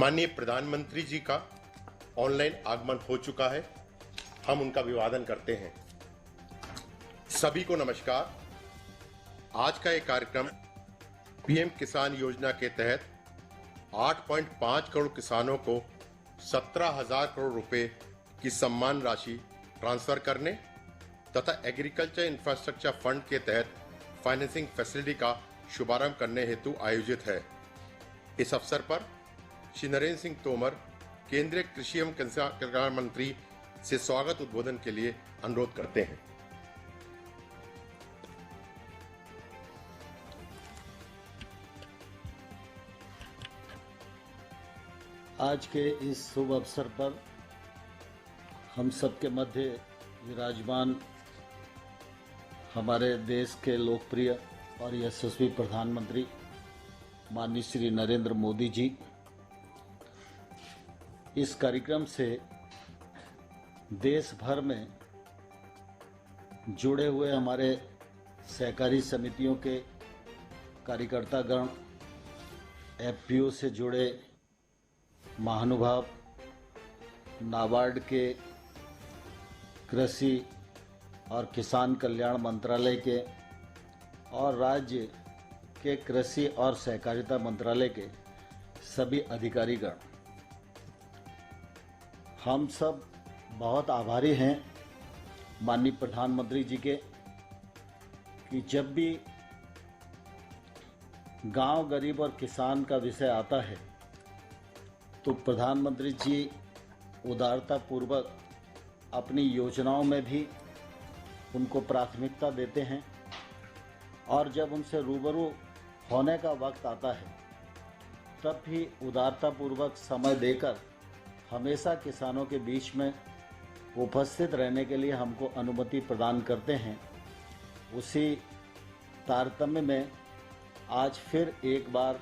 माननीय प्रधानमंत्री जी का ऑनलाइन आगमन हो चुका है। हम उनका अभिवादन करते हैं। सभी को नमस्कार। आज का ये कार्यक्रम पीएम किसान योजना के तहत 8.5 करोड़ किसानों को 17,000 करोड़ रुपए की सम्मान राशि ट्रांसफर करने तथा एग्रीकल्चर इंफ्रास्ट्रक्चर फंड के तहत फाइनेंसिंग फैसिलिटी का शुभारंभ करने हेतु आयोजित है। इस अवसर पर श्री नरेंद्र सिंह तोमर, केंद्रीय कृषि एवं किसान कल्याण मंत्री से स्वागत उद्बोधन के लिए अनुरोध करते हैं। आज के इस शुभ अवसर पर हम सबके मध्य विराजमान हमारे देश के लोकप्रिय और यशस्वी प्रधानमंत्री माननीय श्री नरेंद्र मोदी जी इस कार्यक्रम से देश भर में जुड़े हुए हमारे सहकारी समितियों के कार्यकर्तागण, एफपीओ से जुड़े महानुभाव, नाबार्ड के कृषि और किसान कल्याण मंत्रालय के और राज्य के कृषि और सहकारिता मंत्रालय के सभी अधिकारीगण, हम सब बहुत आभारी हैं माननीय प्रधानमंत्री जी के कि जब भी गांव, गरीब और किसान का विषय आता है तो प्रधानमंत्री जी उदारतापूर्वक अपनी योजनाओं में भी उनको प्राथमिकता देते हैं और जब उनसे रूबरू होने का वक्त आता है तब भी उदारतापूर्वक समय देकर हमेशा किसानों के बीच में उपस्थित रहने के लिए हमको अनुमति प्रदान करते हैं। उसी तारतम्य में आज फिर एक बार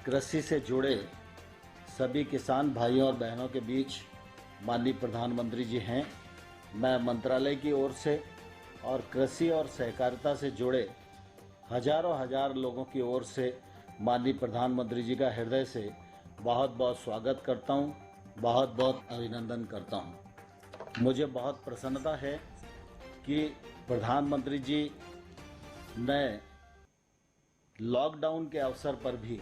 कृषि से जुड़े सभी किसान भाइयों और बहनों के बीच माननीय प्रधानमंत्री जी हैं। मैं मंत्रालय की ओर से और कृषि और सहकारिता से जुड़े हजार लोगों की ओर से माननीय प्रधानमंत्री जी का हृदय से बहुत बहुत स्वागत करता हूं, बहुत बहुत अभिनंदन करता हूं। मुझे बहुत प्रसन्नता है कि प्रधानमंत्री जी ने लॉकडाउन के अवसर पर भी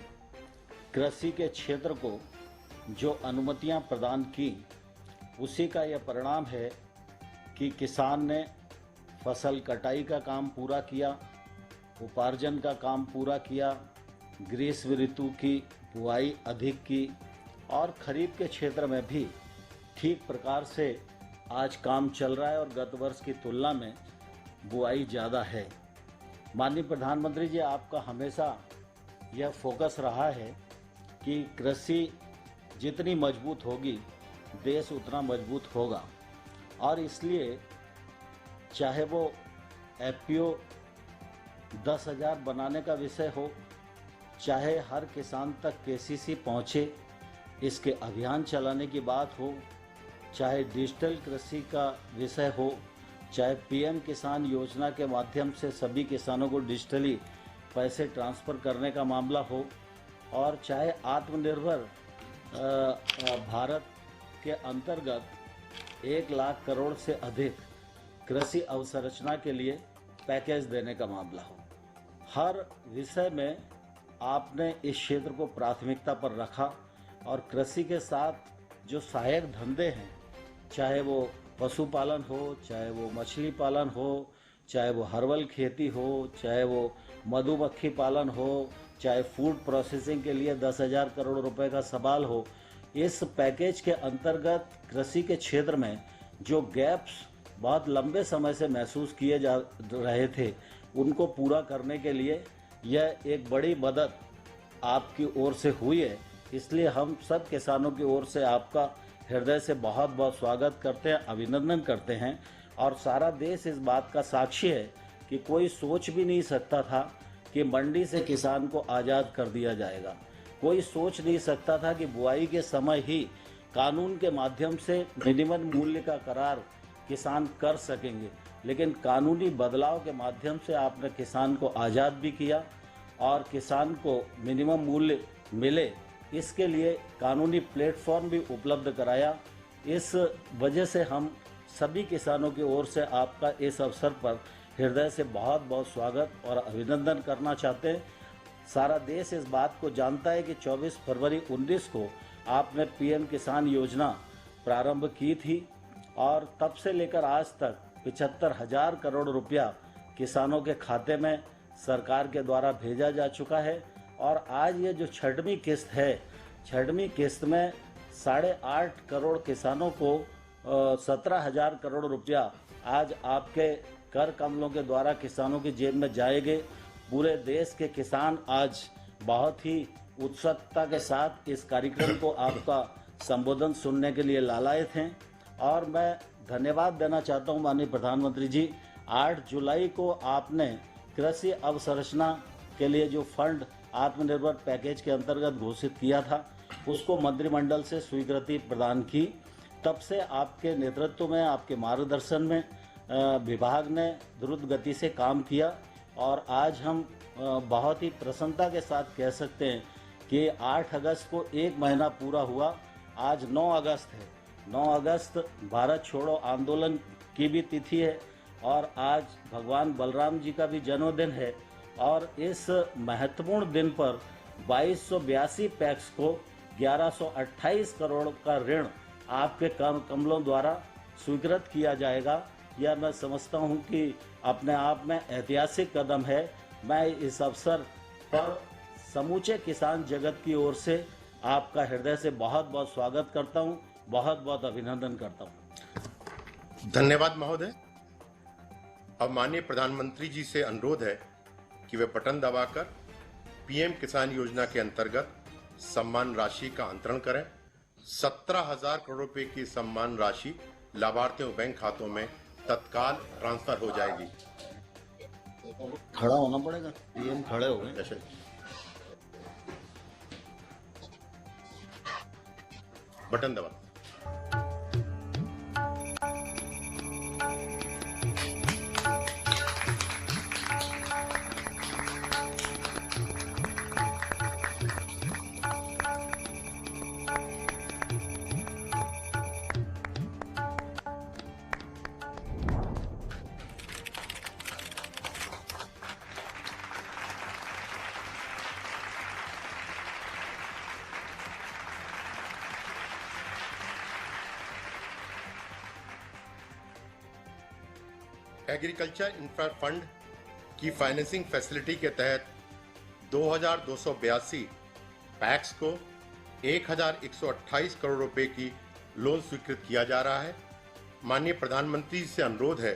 कृषि के क्षेत्र को जो अनुमतियां प्रदान की, उसी का यह परिणाम है कि किसान ने फसल कटाई का काम पूरा किया, उपार्जन का काम पूरा किया, ग्रीष्म ऋतु की बुआई अधिक की और खरीफ के क्षेत्र में भी ठीक प्रकार से आज काम चल रहा है और गत वर्ष की तुलना में बुआई ज़्यादा है। माननीय प्रधानमंत्री जी, आपका हमेशा यह फोकस रहा है कि कृषि जितनी मजबूत होगी देश उतना मजबूत होगा और इसलिए चाहे वो एफपीओ 10,000 बनाने का विषय हो, चाहे हर किसान तक केसीसी पहुँचे इसके अभियान चलाने की बात हो, चाहे डिजिटल कृषि का विषय हो, चाहे पीएम किसान योजना के माध्यम से सभी किसानों को डिजिटली पैसे ट्रांसफ़र करने का मामला हो, और चाहे आत्मनिर्भर भारत के अंतर्गत 1 लाख करोड़ से अधिक कृषि अवसंरचना के लिए पैकेज देने का मामला हो, हर विषय में आपने इस क्षेत्र को प्राथमिकता पर रखा और कृषि के साथ जो सहायक धंधे हैं, चाहे वो पशुपालन हो, चाहे वो मछली पालन हो, चाहे वो हर्बल खेती हो, चाहे वो मधुमक्खी पालन हो, चाहे फूड प्रोसेसिंग के लिए 10,000 करोड़ रुपए का सवाल हो, इस पैकेज के अंतर्गत कृषि के क्षेत्र में जो गैप्स बहुत लंबे समय से महसूस किए जा रहे थे, उनको पूरा करने के लिए यह एक बड़ी मदद आपकी ओर से हुई है। इसलिए हम सब किसानों की ओर से आपका हृदय से बहुत बहुत स्वागत करते हैं, अभिनंदन करते हैं। और सारा देश इस बात का साक्षी है कि कोई सोच भी नहीं सकता था कि मंडी से किसान को आज़ाद कर दिया जाएगा। कोई सोच नहीं सकता था कि बुआई के समय ही कानून के माध्यम से मिनिमम मूल्य का करार किसान कर सकेंगे, लेकिन कानूनी बदलाव के माध्यम से आपने किसान को आज़ाद भी किया और किसान को मिनिमम मूल्य मिले इसके लिए कानूनी प्लेटफॉर्म भी उपलब्ध कराया। इस वजह से हम सभी किसानों की ओर से आपका इस अवसर पर हृदय से बहुत बहुत स्वागत और अभिनंदन करना चाहते हैं। सारा देश इस बात को जानता है कि 24 फरवरी 19 को आपने पीएम किसान योजना प्रारंभ की थी और तब से लेकर आज तक 75,000 करोड़ रुपया किसानों के खाते में सरकार के द्वारा भेजा जा चुका है। और आज ये जो छठवीं किस्त है, छठवीं किस्त में 8.5 करोड़ किसानों को 17,000 करोड़ रुपया आज आपके कर कमलों के द्वारा किसानों की जेब में जाएंगे। पूरे देश के किसान आज बहुत ही उत्सुकता के साथ इस कार्यक्रम को आपका संबोधन सुनने के लिए लालायित हैं। और मैं धन्यवाद देना चाहता हूं माननीय प्रधानमंत्री जी, 8 जुलाई को आपने कृषि अवसंरचना के लिए जो फंड आत्मनिर्भर पैकेज के अंतर्गत घोषित किया था, उसको मंत्रिमंडल से स्वीकृति प्रदान की। तब से आपके नेतृत्व में, आपके मार्गदर्शन में विभाग ने द्रुत गति से काम किया और आज हम बहुत ही प्रसन्नता के साथ कह सकते हैं कि 8 अगस्त को 1 महीना पूरा हुआ। आज 9 अगस्त है। 9 अगस्त भारत छोड़ो आंदोलन की भी तिथि है और आज भगवान बलराम जी का भी जन्मदिन है। और इस महत्वपूर्ण दिन पर 2282 पैक्स को 1128 करोड़ का ऋण आपके कमलों द्वारा स्वीकृत किया जाएगा। यह मैं समझता हूं कि अपने आप में ऐतिहासिक कदम है। मैं इस अवसर पर समूचे किसान जगत की ओर से आपका हृदय से बहुत बहुत स्वागत करता हूं, बहुत बहुत अभिनंदन करता हूं। धन्यवाद महोदय। अब माननीय प्रधानमंत्री जी से अनुरोध है कि वे बटन दबाकर पीएम किसान योजना के अंतर्गत सम्मान राशि का अंतरण करें। 17,000 करोड़ रुपए की सम्मान राशि लाभार्थियों के बैंक खातों में तत्काल ट्रांसफर हो जाएगी। खड़ा होना पड़ेगा। पीएम खड़े हो गए। जैसे बटन दबा। एग्रीकल्चर इंफ्रा फंड की फाइनेंसिंग फैसिलिटी के तहत 2,282 पैक्स को 1,128 करोड़ रुपए की लोन स्वीकृत किया जा रहा है। माननीय प्रधानमंत्री से अनुरोध है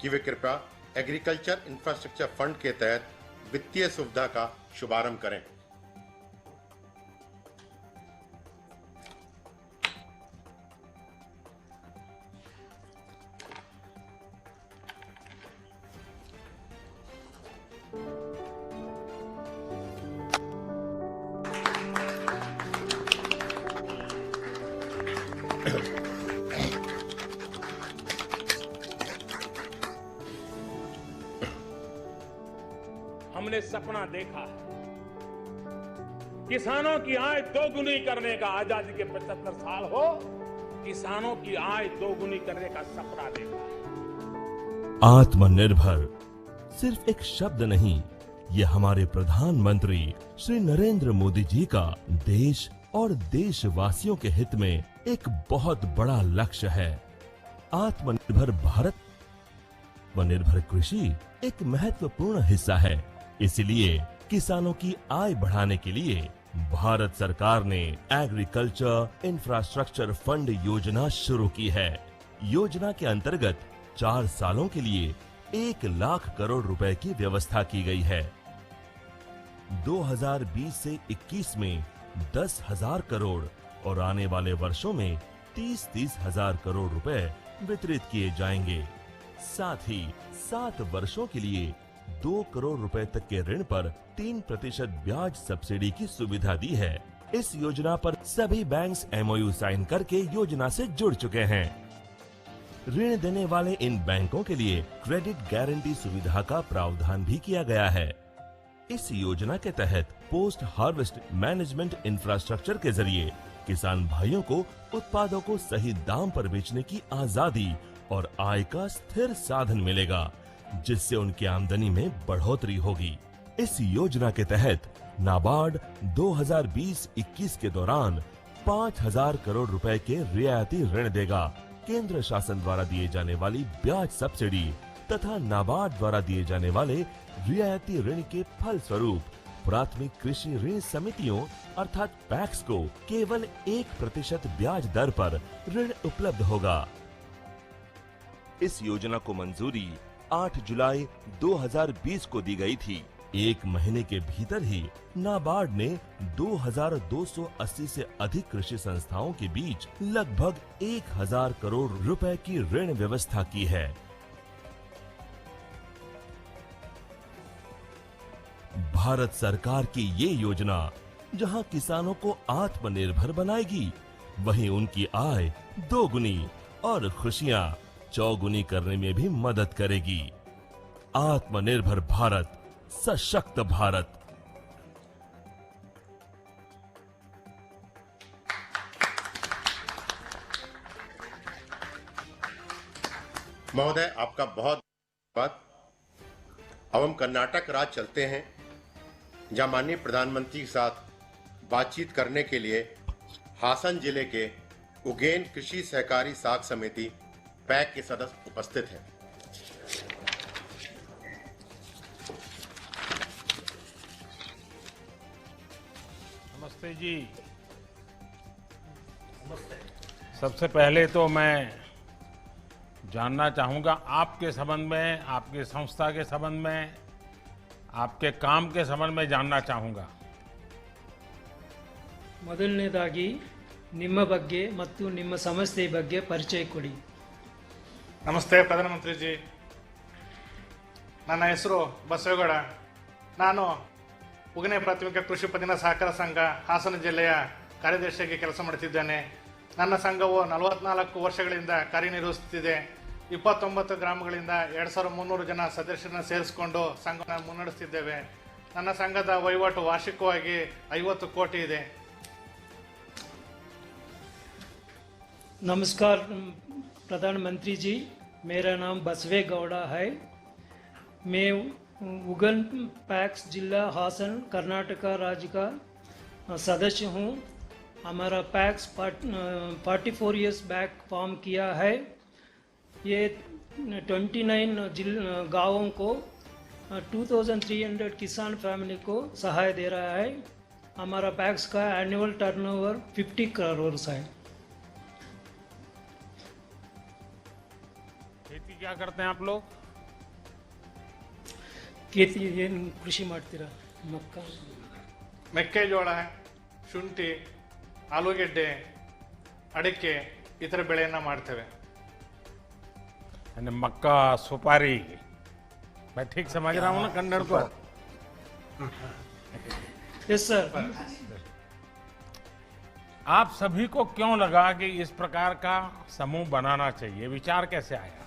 कि वे कृपया एग्रीकल्चर इंफ्रास्ट्रक्चर फंड के तहत वित्तीय सुविधा का शुभारंभ करें। हमने सपना देखा है किसानों की आय दोगुनी करने का। आजादी के 75 साल हो, किसानों की आय दोगुनी करने का सपना देखा है। आत्मनिर्भर सिर्फ एक शब्द नहीं, ये हमारे प्रधानमंत्री श्री नरेंद्र मोदी जी का देश और देशवासियों के हित में एक बहुत बड़ा लक्ष्य है। आत्मनिर्भर भारत व निर्भर कृषि एक महत्वपूर्ण हिस्सा है। इसलिए किसानों की आय बढ़ाने के लिए भारत सरकार ने एग्रीकल्चर इंफ्रास्ट्रक्चर फंड योजना शुरू की है। योजना के अंतर्गत 4 सालों के लिए 1 लाख करोड़ रुपए की व्यवस्था की गई है। 2020 से 21 में 10,000 करोड़ और आने वाले वर्षों में 30-30 हजार करोड़ रुपए वितरित किए जाएंगे। साथ ही 7 वर्षों के लिए 2 करोड़ रुपए तक के ऋण पर 3% ब्याज सब्सिडी की सुविधा दी है। इस योजना पर सभी बैंक्स MOU साइन करके योजना से जुड़ चुके हैं। ऋण देने वाले इन बैंकों के लिए क्रेडिट गारंटी सुविधा का प्रावधान भी किया गया है। इस योजना के तहत पोस्ट हार्वेस्ट मैनेजमेंट इंफ्रास्ट्रक्चर के जरिए किसान भाइयों को उत्पादों को सही दाम पर बेचने की आजादी और आय का स्थिर साधन मिलेगा, जिससे उनकी आमदनी में बढ़ोतरी होगी। इस योजना के तहत नाबार्ड 2020-21 के दौरान 5,000 करोड़ रुपए के रियायती ऋण देगा। केंद्र शासन द्वारा दिए जाने वाली ब्याज सब्सिडी तथा नाबार्ड द्वारा दिए जाने वाले रियायती ऋण के फल स्वरूप प्राथमिक कृषि ऋण समितियों अर्थात पैक्स को केवल 1% ब्याज दर पर ऋण उपलब्ध होगा। इस योजना को मंजूरी 8 जुलाई 2020 को दी गई थी। एक महीने के भीतर ही नाबार्ड ने 2,280 से अधिक कृषि संस्थाओं के बीच लगभग 1,000 करोड़ रुपए की ऋण व्यवस्था की है। भारत सरकार की ये योजना जहां किसानों को आत्मनिर्भर बनाएगी, वहीं उनकी आय दोगुनी और खुशियां चौगुनी करने में भी मदद करेगी। आत्मनिर्भर भारत, सशक्त भारत। महोदय, आपका बहुत धन्यवाद। अब हम कर्नाटक राज्य चलते हैं, जहां माननीय प्रधानमंत्री के साथ बातचीत करने के लिए हासन जिले के उगेन कृषि सहकारी साख समिति पैक के सदस्य उपस्थित हैं। नमस्ते जी। सबसे पहले तो मैं जानना चाहूंगा आपके संबंध में, आपके संस्था के संबंध में, आपके काम के संबंध में जानना चाहूंगा। ಮೊದಲನೇದಾಗಿ ನಿಮ್ಮ ಬಗ್ಗೆ ಮತ್ತು ನಿಮ್ಮ ಸಂಸ್ಥೆ ಬಗ್ಗೆ ಪರಿಚಯ ಕೊಡಿ. ನಮಸ್ತೆ ಪ್ರಧಾನಮಂತ್ರಿ ಜಿ, ನನ್ನ ಹೆಸರು ಬಸವೇಗೌಡ. ನಾನು ಉಗನೆ ಪ್ರಾಥಮಿಕ ಕೃಷಿ ಪತ್ತಿನ ಸಹಕಾರ ಸಂಘ ಹಾಸನ ಜಿಲ್ಲೆಯ ಕಾರ್ಯದರ್ಶಿಯಾಗಿ ಕೆಲಸ ಮಾಡುತ್ತಿದ್ದೇನೆ. ನನ್ನ ಸಂಘವು 44 ವರ್ಷಗಳಿಂದ ಕಾರ್ಯನಿರ್ವಹಿಸುತ್ತಿದೆ. 29 ಗ್ರಾಮಗಳಿಂದ 2,300 ಜನ ಸದಸ್ಯರನ್ನು ಸೇರಿಸಿಕೊಂಡು ಸಂಘವನ್ನು ಮುನ್ನಡೆಸುತ್ತಿದ್ದೇವೆ. ನನ್ನ ಸಂಘದ ವಹಿವಾಟು ವಾರ್ಷಿಕವಾಗಿ 50 ಕೋಟಿ ಇದೆ. नमस्कार प्रधानमंत्री जी, मेरा नाम बसवे गौड़ा है। मैं उगन पैक्स जिला हासन कर्नाटका राज्य का सदस्य हूँ। हमारा पैक्स 44 इयर्स बैक फॉर्म किया है। ये 29 गाँवों को 2,300 किसान फैमिली को सहाय दे रहा है। हमारा पैक्स का एनुअल टर्नओवर 50 करोड़ है। खेती क्या करते हैं आप लोग? खेती ಏನು ಕೃಷಿ ಮಾಡ್ತೀರಾ? ಮಕ್ಕ ಮೆಕ್ಕೆಜೋಳ, ಶುಂಠಿ, ಆಲೂಗೆಡ್ಡೆ, ಅಡಿಕೆ ಈ ಥರ ಬೆಳೆಯನ್ನು ಮಾಡ್ತೇವೆ. यानी मक्का, सुपारी, मैं ठीक समझ रहा हूँ ना कन्नड़ को? Yes sir. आप सभी को क्यों लगा कि इस प्रकार का समूह बनाना चाहिए? विचार कैसे आया?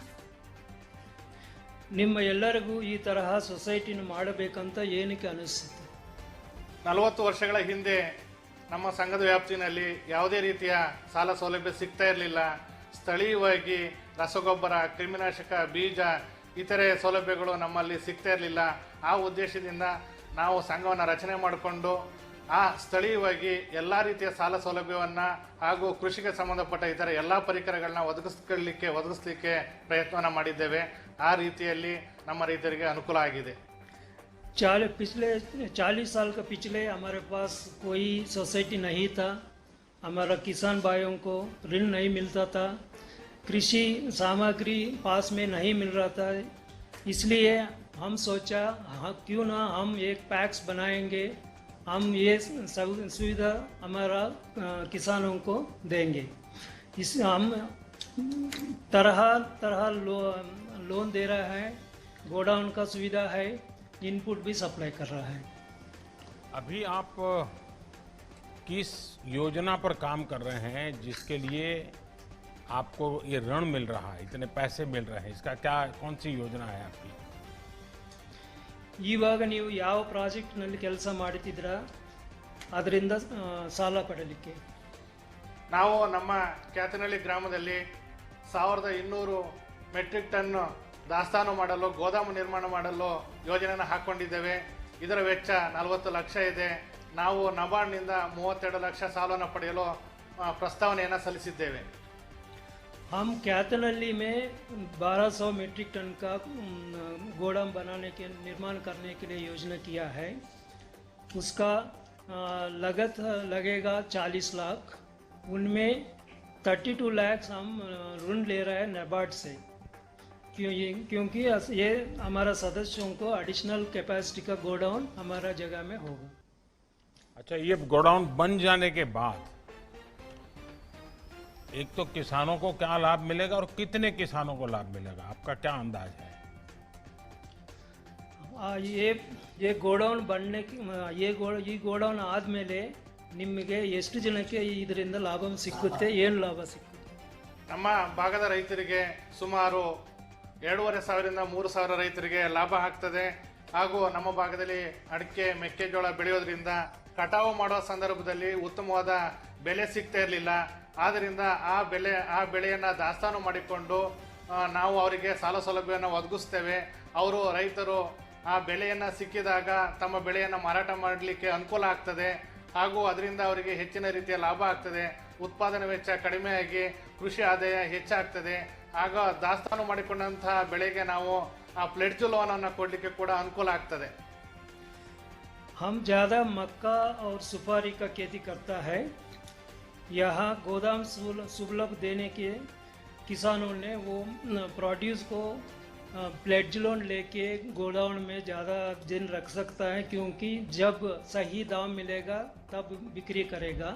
ನಿಮ್ಮ ಎಲ್ಲರಿಗೂ ಈ ತರಹ ಸೊಸೈಟಿನ ಮಾಡಬೇಕಂತ ಏನಕ್ಕೆ ಅನಿಸುತ್ತೆ? 40 ವರ್ಷಗಳ ಹಿಂದೆ ನಮ್ಮ ಸಂಘದ ವ್ಯಾಪ್ತಿನಲ್ಲಿ ಯಾವುದೇ ರೀತಿಯ ಸಾಲ ಸೌಲಭ್ಯ ಸಿಗ್ತಾ ಇರಲಿಲ್ಲ. ಸ್ಥಳೀಯವಾಗಿ ರಸಗೊಬ್ಬರ, ಕ್ರಿಮಿನಾಶಕ, ಬೀಜ ಇತರೆ ಸೌಲಭ್ಯಗಳು ನಮ್ಮಲ್ಲಿ ಸಿಗ್ತಾ ಇರಲಿಲ್ಲ. ಆ ಉದ್ದೇಶದಿಂದ ನಾವು ಸಂಘವನ್ನು ರಚನೆ ಮಾಡಿಕೊಂಡು ಆ ಸ್ಥಳೀಯವಾಗಿ ಎಲ್ಲ ರೀತಿಯ ಸಾಲ ಸೌಲಭ್ಯವನ್ನು ಹಾಗೂ ಕೃಷಿಗೆ ಸಂಬಂಧಪಟ್ಟ ಇತರ ಎಲ್ಲ ಪರಿಕರಗಳನ್ನ ಒದಗಿಸಲಿಕ್ಕೆ ಪ್ರಯತ್ನವನ್ನು ಮಾಡಿದ್ದೇವೆ. ಆ ರೀತಿಯಲ್ಲಿ ನಮ್ಮ ರೈತರಿಗೆ ಅನುಕೂಲ ಆಗಿದೆ. पिछले 40 साल का पिछले हमारे पास कोई सोसाइटी नहीं था। हमारा किसान भाइयों को ऋण नहीं मिलता था, कृषि सामग्री पास में नहीं मिल रहा था। इसलिए हम सोचा क्यों ना हम एक पैक्स बनाएंगे, हम ये सुविधा हमारा किसानों को देंगे। इस हम तरह तरह लोन दे रहा है, गोडाउन का सुविधा है, इनपुट भी सप्लाई कर रहा है। अभी आप किस योजना पर काम कर रहे हैं जिसके लिए आपको ये ऋण मिल रहा है, इतने पैसे मिल रहे हैं? इसका क्या, कौन सी योजना है आपकी? ಇವಾಗ ನೀವು ಯಾವ ಪ್ರಾಜೆಕ್ಟ್ನಲ್ಲಿ ಕೆಲಸ ಮಾಡ್ತಿದ್ದೀರಾ ಅದರಿಂದ ಸಾಲ ಪಡಲಿಕ್ಕೆ? ನಾವು ನಮ್ಮ ಕ್ಯಾತನಹಳ್ಳಿ ಗ್ರಾಮದಲ್ಲಿ 1200 ಮೆಟ್ರಿಕ್ ಟನ್ ದಾಸ್ತಾನು ಮಾಡಲು ಗೋದಾಮು ನಿರ್ಮಾಣ ಮಾಡಲು ಯೋಜನೆಯನ್ನು ಹಾಕ್ಕೊಂಡಿದ್ದೇವೆ. ಇದರ ವೆಚ್ಚ 40 ಲಕ್ಷ ಇದೆ. ನಾವು ನಬಾರ್ಡ್ನಿಂದ 32 ಲಕ್ಷ ಸಾಲವನ್ನು ಪಡೆಯಲು ಪ್ರಸ್ತಾವನೆಯನ್ನು ಸಲ್ಲಿಸಿದ್ದೇವೆ. हम कैथनहल्ली में 1200 मीट्रिक टन का गोदाम बनाने के निर्माण करने के लिए योजना किया है. उसका लागत लगेगा 40 लाख. उनमें 32 लाख हम ऋण ले रहे हैं नाबार्ड से, क्योंकि ये हमारा सदस्यों को एडिशनल कैपेसिटी का गोडाउन हमारा जगह में होगा. अच्छा, ये गोडाउन बन जाने के बाद एक तो किसानों को क्या लाभ मिलेगा और कितने किसानों को लाभ मिलेगा, आपका क्या अंदाज है? ये ಗೋಡೌನ್ बनने ಈ ಗೋಡೌನ್ ಆದಮೇಲೆ ನಿಮಗೆ ಎಷ್ಟು ಜನಕ್ಕೆ ಇದರಿಂದ ಲಾಭ ಸಿಕ್ಕುತ್ತೆ, ಏನು ಲಾಭ ಸಿಕ್ಕುತ್ತೆ? ನಮ್ಮ ಭಾಗದ ರೈತರಿಗೆ ಸುಮಾರು 2,500 ರಿಂದ 3,000 ರೈತರಿಗೆ ಲಾಭ ಆಗ್ತದೆ. ಹಾಗೂ ನಮ್ಮ ಭಾಗದಲ್ಲಿ ಅಡಿಕೆ ಮೆಕ್ಕೆಜೋಳ ಬೆಳೆಯೋದ್ರಿಂದ ಕಟಾವು ಮಾಡುವ ಸಂದರ್ಭದಲ್ಲಿ ಉತ್ತಮವಾದ ಬೆಲೆ ಸಿಗ್ತಾ ಇರಲಿಲ್ಲ. ಆದ್ದರಿಂದ ಆ ಬೆಳೆಯನ್ನು ದಾಸ್ತಾನು ಮಾಡಿಕೊಂಡು ನಾವು ಅವರಿಗೆ ಸಾಲ ಸೌಲಭ್ಯವನ್ನು ಒದಗಿಸ್ತೇವೆ. ರೈತರು ಆ ಬೆಳೆಯನ್ನು ಸಿಕ್ಕಿದಾಗ ತಮ್ಮ ಬೆಳೆಯನ್ನು ಮಾರಾಟ ಮಾಡಲಿಕ್ಕೆ ಅನುಕೂಲ ಆಗ್ತದೆ. ಹಾಗೂ ಅದರಿಂದ ಅವರಿಗೆ ಹೆಚ್ಚಿನ ರೀತಿಯ ಲಾಭ ಆಗ್ತದೆ. ಉತ್ಪಾದನೆ ವೆಚ್ಚ ಕಡಿಮೆಯಾಗಿ ಕೃಷಿ ಆದಾಯ ಹೆಚ್ಚಾಗ್ತದೆ. ಆಗ ದಾಸ್ತಾನು ಮಾಡಿಕೊಂಡಂತಹ ಬೆಳೆಗೆ ನಾವು ಆ ಪ್ಲೆಡ್ಜ್ ಲೋನ್ ಅನ್ನು ಕೊಡಲಿಕ್ಕೆ ಕೂಡ ಅನುಕೂಲ ಆಗ್ತದೆ. हम ज़्यादा मक्का और सुपारी का खेती करता है. यहाँ गोदाम सुलभ देने के किसानों ने वो प्रोड्यूस को प्लेड्ज लोन लेके गोडाउन में ज़्यादा दिन रख सकता है, क्योंकि जब सही दाम मिलेगा तब बिक्री करेगा.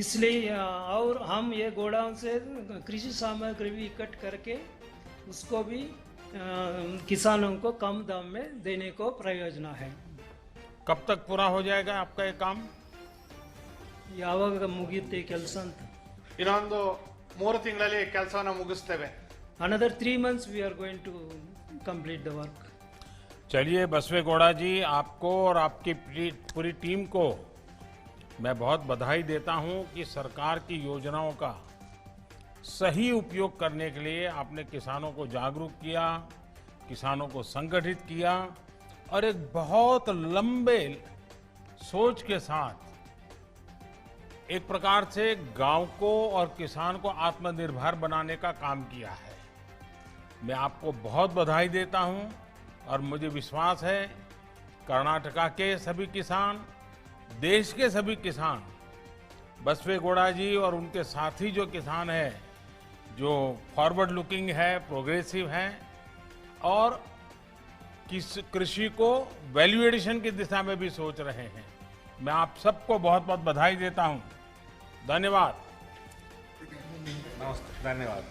इसलिए और हम ये गोडाउन से कृषि सामग्री भी इकट्ठ करके उसको भी किसानों को कम दाम में देने को प्रयोजन है. कब तक पूरा हो जाएगा आपका ये काम? ಯಾವಾಗ ಮುಗಿಯುತ್ತೆ ಕೆಲಸ ಅಂತ? ಇನ್ನೊಂದು 3 ತಿಂಗಳಲ್ಲಿ ಕೆಲಸವನ್ನು ಮುಗಿಸ್ತೇವೆ. Another 3 months we are going to complete the work. चलिए बसवेगौड़ा जी, आपको और आपकी पूरी टीम को मैं बहुत बधाई देता हूं कि सरकार की योजनाओं का सही उपयोग करने के लिए आपने किसानों को जागरूक किया, किसानों को संगठित किया और एक बहुत लंबे सोच के साथ एक प्रकार से गांव को और किसान को आत्मनिर्भर बनाने का काम किया है. मैं आपको बहुत बधाई देता हूं और मुझे विश्वास है कर्नाटका के सभी किसान, देश के सभी किसान बसवेगौड़ा जी और उनके साथी जो किसान हैं, जो फॉरवर्ड लुकिंग है, प्रोग्रेसिव हैं और कृषि को वैल्यू एडिशन की दिशा में भी सोच रहे हैं. मैं आप सबको बहुत बहुत बधाई देता हूं. धन्यवाद. नमस्ते, धन्यवाद.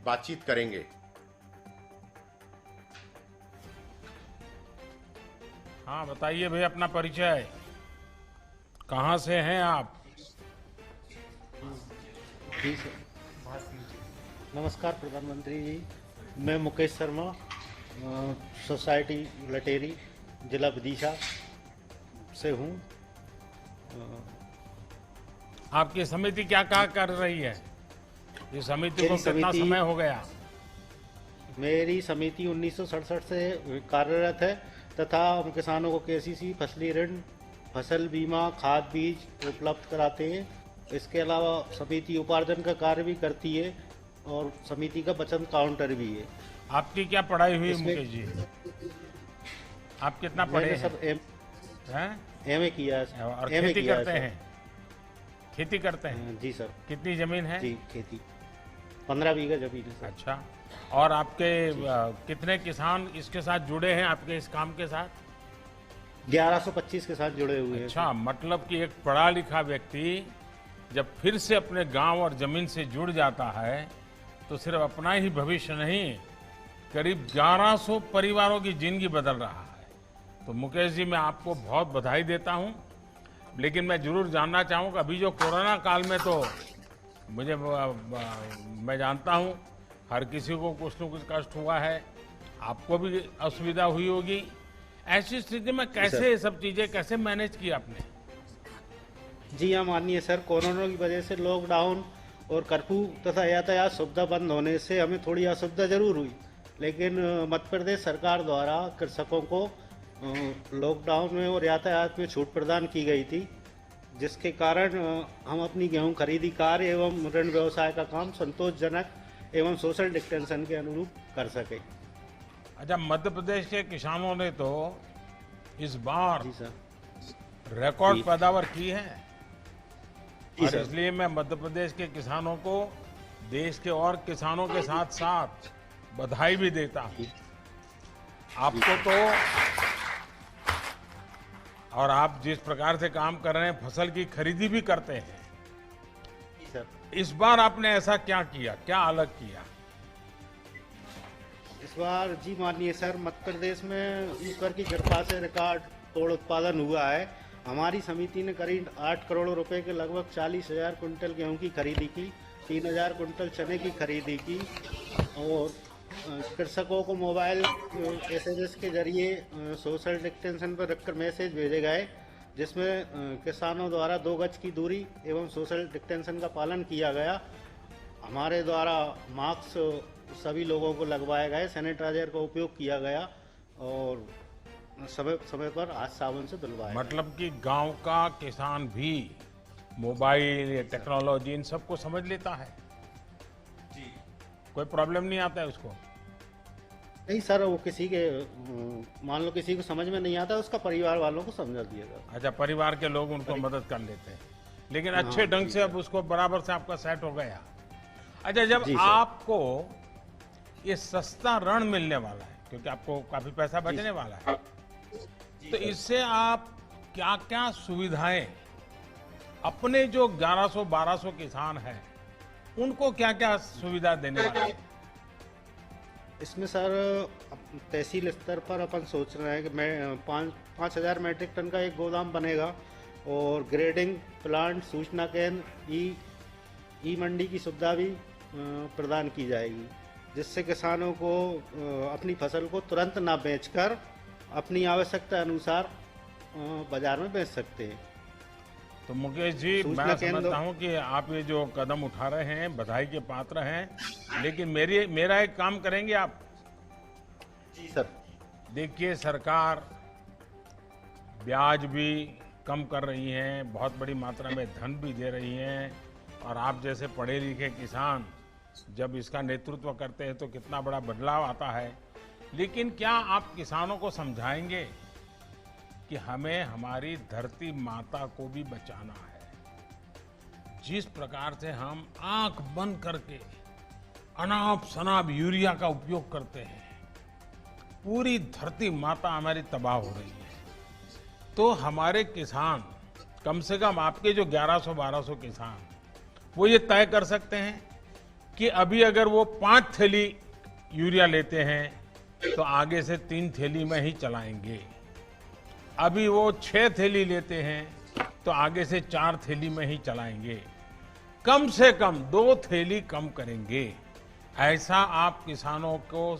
बातचीत करेंगे. हाँ बताइए भाई, अपना परिचय, कहाँ से हैं आप? जी सर, नमस्कार प्रधानमंत्री जी, मैं मुकेश शर्मा, सोसाइटी लटेरी, जिला विदिशा से हूँ. आपकी समिति क्या कर रही है? ये समिति को कितना समय हो गया? मेरी समिति 1967 से कार्यरत है तथा हम किसानों को केसीसी, फसली ऋण, फसल बीमा, खाद बीज उपलब्ध कराते हैं. इसके अलावा समिति उपार्जन का कार्य भी करती है और समिति का बचत काउंटर भी है. आपकी क्या पढ़ाई हुई मुकेश जी? आप कितना पढ़े हैं? सर एमए किया है. और खेती करते हैं? खेती करते हैं? जी सर. कितनी जमीन है? जी खेती 15 बीघा जमीन है सर. अच्छा, और आपके कितने किसान इसके साथ जुड़े हैं, आपके इस काम के साथ? 1125 के साथ जुड़े हुए हैं. अच्छा, मतलब कि एक पढ़ा लिखा व्यक्ति जब फिर से अपने गांव और जमीन से जुड़ जाता है तो सिर्फ अपना ही भविष्य नहीं, करीब 1100 परिवारों की जिंदगी बदल रहा है. तो मुकेश जी, मैं आपको बहुत बधाई देता हूं. लेकिन मैं जरूर जानना चाहूंगा, अभी जो कोरोना काल में तो मैं जानता हूं हर किसी को कुछ न कुछ कष्ट हुआ है, आपको भी असुविधा हुई होगी। ऐसी स्थिति में कैसे ये सब चीजें कैसे मैनेज की आपने? जी हाँ माननीय सर, कोरोना की वजह से लॉकडाउन और कर्फ्यू तथा यातायात सुविधा बंद होने से हमें थोड़ी असुविधा जरूर हुई, लेकिन मध्य प्रदेश सरकार द्वारा कृषकों को लॉकडाउन में और यातायात में छूट प्रदान की गई थी, जिसके कारण हम अपनी गेहूं खरीदी कार्य एवं ऋण व्यवसाय का काम संतोषजनक एवं सोशल डिस्टेंशन के अनुरूप कर सके। अच्छा, मध्य प्रदेश के किसानों ने तो इस बार जी सर। रिकॉर्ड जी। पैदावार की है जी और सर। इसलिए मैं मध्य प्रदेश के किसानों को देश के और किसानों के साथ साथ बधाई भी देता हूं। आपको तो और आप जिस प्रकार से काम कर रहे हैं, फसल की खरीदी भी करते हैं, जी सर। इस बार आपने ऐसा क्या किया, क्या अलग किया? इस बार जी माननीय सर, मध्य प्रदेश में ईश्वर की कृपा से रिकॉर्ड तोड़ उत्पादन हुआ है। हमारी समिति ने करीब 8 करोड़ रुपए के लगभग 40,000 कुंटल गेहूं की खरीदी की, 3,000 कुंटल चने की खरीदी की और कृषकों को मोबाइल एसएमएस के जरिए सोशल डिस्टेंशन पर रखकर मैसेज भेजे गए, जिसमें किसानों द्वारा 2 गज की दूरी एवं सोशल डिस्टेंशन का पालन किया गया। हमारे द्वारा मास्क सभी लोगों को लगवाए गए, सैनिटाइजर का उपयोग किया गया और समय समय पर हाथ साबुन से धुलवाया गया। मतलब कि गांव का किसान भी मोबाइल या टेक्नोलॉजी इन सबको समझ लेता है जी, कोई प्रॉब्लम नहीं आता है उसको? नहीं सर, वो किसी के मान लो किसी को समझ में नहीं आता, उसका परिवार वालों को समझा दिएगा। अच्छा, परिवार के लोग उनको मदद कर लेते हैं, लेकिन अच्छे ढंग से अब उसको बराबर से आपका सेट हो गया। अच्छा, जब जी सर। आपको ये सस्ता ऋण मिलने वाला है, क्योंकि आपको काफी पैसा बचने वाला है, तो इससे आप क्या क्या सुविधाएं अपने जो 1100-1200 किसान हैं उनको क्या क्या सुविधा देने वाले हैं? इसमें सर तहसील स्तर पर अपन सोच रहे हैं कि मैं 5,000 मीट्रिक टन का एक गोदाम बनेगा और ग्रेडिंग प्लांट, सूचना केंद्र, ई मंडी की सुविधा भी प्रदान की जाएगी, जिससे किसानों को अपनी फसल को तुरंत ना बेचकर अपनी आवश्यकता अनुसार बाजार में बेच सकते हैं। तो मुकेश जी, मैं समझता हूं कि आप ये जो कदम उठा रहे हैं बधाई के पात्र हैं, लेकिन मेरा एक काम करेंगे आप? जी सर। देखिए, सरकार ब्याज भी कम कर रही है, बहुत बड़ी मात्रा में धन भी दे रही है, और आप जैसे पढ़े लिखे किसान जब इसका नेतृत्व करते हैं तो कितना बड़ा बदलाव आता है। लेकिन क्या आप किसानों को समझाएंगे कि हमें हमारी धरती माता को भी बचाना है? जिस प्रकार से हम आंख बंद करके अनाप शनाप यूरिया का उपयोग करते हैं, पूरी धरती माता हमारी तबाह हो रही है। तो हमारे किसान, कम से कम आपके जो 1100-1200 किसान, वो ये तय कर सकते हैं कि अभी अगर वो 5 थैली यूरिया लेते हैं तो आगे से 3 थैली में ही चलाएंगे। अभी वो 6 थैली लेते हैं तो आगे से 4 थैली में ही चलाएंगे। कम से कम 2 थैली कम करेंगे। ऐसा आप किसानों को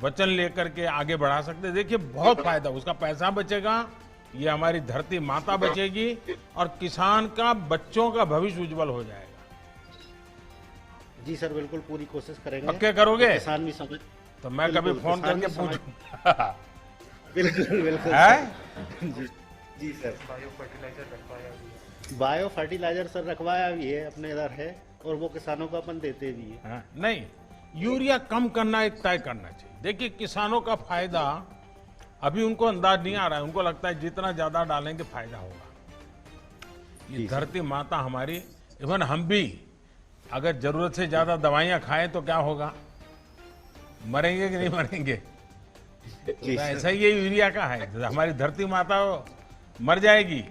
वचन लेकर के आगे बढ़ा सकते हैं। देखिए, बहुत फायदा, उसका पैसा बचेगा, ये हमारी धरती माता बचेगी और किसान का, बच्चों का भविष्य उज्जवल हो जाएगा। जी सर, बिल्कुल पूरी कोशिश करेंगे। पक्के करोगे? तो किसान भी समझ। तो मैं कभी फोन करके पूछूंगा। बिल्कुल बिल्कुल है? जी सर। बायो फर्टिलाइजर सर रखवाया भी है, अपने इधर है, और वो किसानों को अपन देते भी है। हाँ, नहीं, यूरिया कम करना एक तय करना चाहिए। देखिए, किसानों का फायदा अभी उनको अंदाज नहीं आ रहा है, उनको लगता है जितना ज्यादा डालेंगे फायदा होगा। ये धरती माता हमारी, इवन हम भी अगर जरूरत से ज्यादा दवाइयां खाएं तो क्या होगा? मरेंगे कि नहीं मरेंगे? तो ऐसा ही ये यूरिया का है, हमारी धरती माता मर जाएगी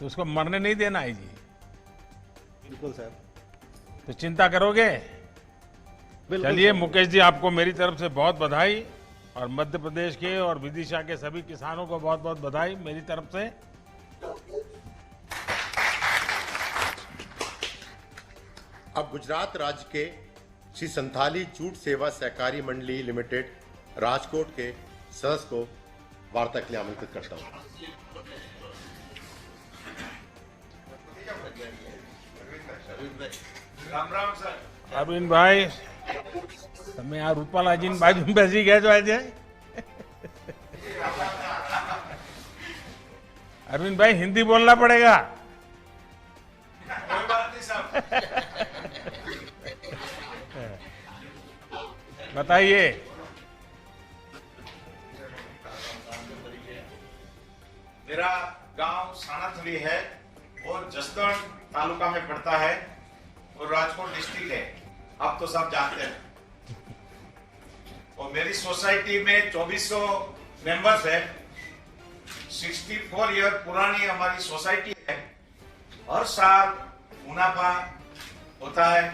तो उसको मरने नहीं देना है जी। बिल्कुल सर। तो चिंता करोगे? चलिए मुकेश जी, आपको मेरी तरफ से बहुत बधाई, और मध्य प्रदेश के और विदिशा के सभी किसानों को बहुत बहुत बधाई मेरी तरफ से। अब गुजरात राज्य के श्री संथाली जूट सेवा सहकारी मंडली लिमिटेड राजकोट के सदस्य को वार्ता के लिए आमंत्रित करता हूं। राम राम सर। अरविंद भाई તમે આ રૂપાલાજીની બાજુ બેસી ગયા છો આજે? अरविंद भाई हिंदी बोलना पड़ेगा। कोई बात नहीं साहब। बताइए। मेरा गांव सानाथली है और जसदण तालुका में पड़ता है और राजकोट डिस्ट्रिक्ट है, आप तो सब जानते हैं। और मेरी सोसाइटी में 2400 मेंबर्स है। 64 ईयर पुरानी हमारी सोसाइटी है। हर साल मुनाफा होता है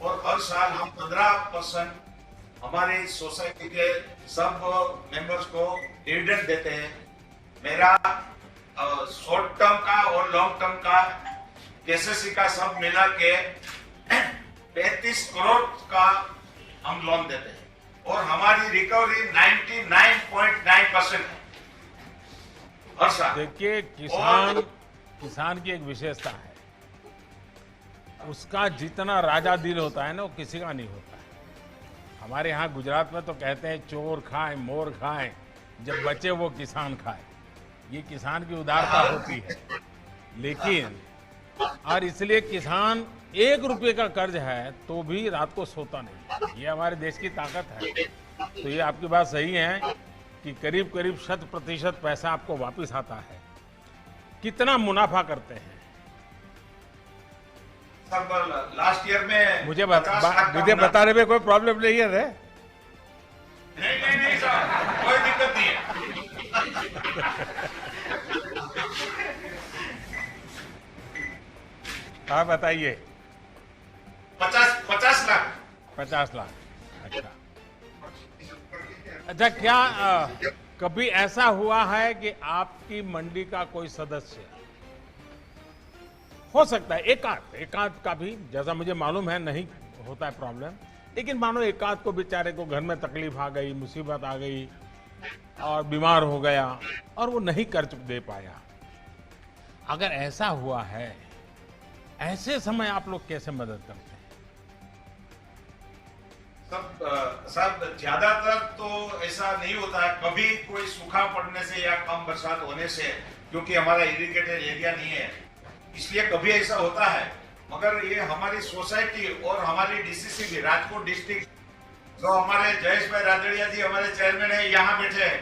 और हर साल हम 15% हमारी सोसाइटी के सब मेंबर्स को डिविडेंड देते हैं। मेरा शॉर्ट टर्म का और लॉन्ग टर्म का केसीसी का सब मिला के 35 करोड़ का हम लोन देते हैं और हमारी रिकवरी 99.9% है हर साल। देखिए किसान की एक विशेषता है, उसका जितना राजा दिल होता है ना वो किसी का नहीं होता है। हमारे यहाँ गुजरात में तो कहते हैं चोर खाए मोर खाए, जब बचे वो किसान खाए। ये किसान की उदारता होती है। लेकिन और इसलिए किसान 1 रुपये का कर्ज है तो भी रात को सोता नहीं। ये हमारे देश की ताकत है। तो ये आपकी बात सही है कि करीब करीब 100% पैसा आपको वापस आता है। कितना मुनाफा करते हैं? सब लास्ट ईयर में मुझे 50 लाख का मुनाफा- बताने में कोई प्रॉब्लम नहीं है रे। नहीं साहब, कोई दिक्कत नहीं है। हाँ बताइए। 50 लाख। 50 लाख। अच्छा अच्छा, क्या कभी ऐसा हुआ है कि आपकी मंडी का कोई सदस्य, हो सकता है एकाध का भी, जैसा मुझे मालूम है नहीं होता है प्रॉब्लम, लेकिन मानो एकाध को बेचारे को घर में तकलीफ आ गई, मुसीबत आ गई और बीमार हो गया और वो नहीं कर्ज दे पाया, अगर ऐसा हुआ है, ऐसे समय आप लोग कैसे मदद करते हैं? सब ज्यादातर तो ऐसा नहीं होता है। कभी कोई सूखा पड़ने से या कम बरसात होने से, क्योंकि हमारा इरिगेटेड एरिया नहीं है, इसलिए कभी ऐसा होता है। मगर ये हमारी सोसाइटी और हमारी डीसीसी भी राजकोट डिस्ट्रिक्ट, जो हमारे जयेश भाई रादड़िया जी हमारे चेयरमैन है, यहाँ बैठे हैं,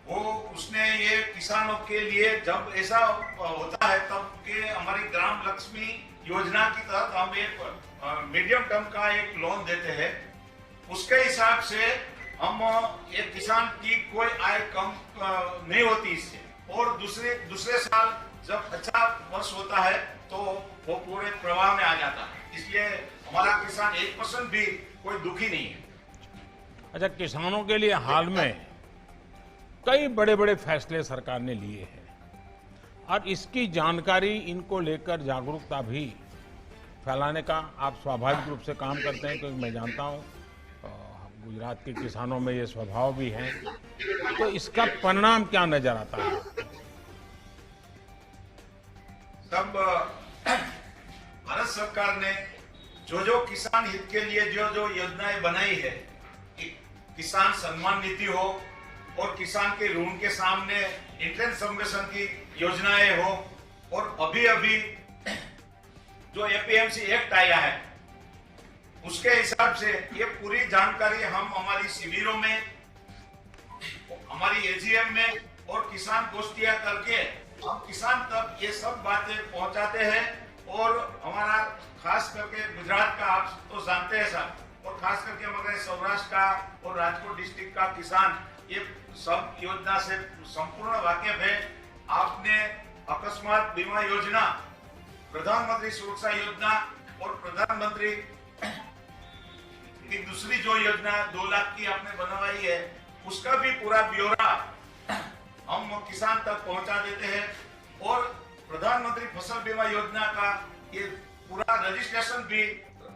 वो उसने ये किसानों के लिए जब ऐसा होता है तब के हमारी ग्राम लक्ष्मी योजना की तहत हम एक मीडियम टर्म का एक लोन देते हैं। उसके हिसाब से हम एक किसान की कोई आय कम नहीं होती इससे, और दूसरे साल जब अच्छा वर्ष होता है तो वो पूरे प्रवाह में आ जाता है। इसलिए हमारा किसान 1% भी कोई दुखी नहीं है। अच्छा, किसानों के लिए हाल में कई बड़े बड़े फैसले सरकार ने लिए हैं और इसकी जानकारी, इनको लेकर जागरूकता भी फैलाने का आप स्वाभाविक रूप से काम करते हैं, क्योंकि मैं जानता हूं गुजरात के किसानों में ये स्वभाव भी है। तो इसका परिणाम क्या नजर आता है? सब भारत सरकार ने जो किसान हित के लिए जो योजनाएं बनाई है, किसान सम्मान निधि हो और किसान के ऋण के सामने इंटरेस्ट सबवेशन की योजनाएं हो, और अभी जो एपीएमसी एक्ट आया है उसके हिसाब से ये पूरी जानकारी हम हमारी शिविरों में, हमारी एजीएम में और किसान गोष्ठियां करके हम किसान तक ये सब बातें पहुंचाते हैं। और हमारा खास करके गुजरात का आप तो जानते हैं सर, और खास करके हमारे सौराष्ट्र का और राजकोट डिस्ट्रिक्ट का किसान ये सब योजना से संपूर्ण वाकिफ है। आपने अकस्मात बीमा योजना, प्रधानमंत्री सुरक्षा योजना और प्रधानमंत्री की दूसरी जो योजना 2 लाख की आपने बनवाई है, उसका भी पूरा ब्यौरा हम किसान तक पहुंचा देते हैं। और प्रधानमंत्री फसल बीमा योजना का ये पूरा रजिस्ट्रेशन भी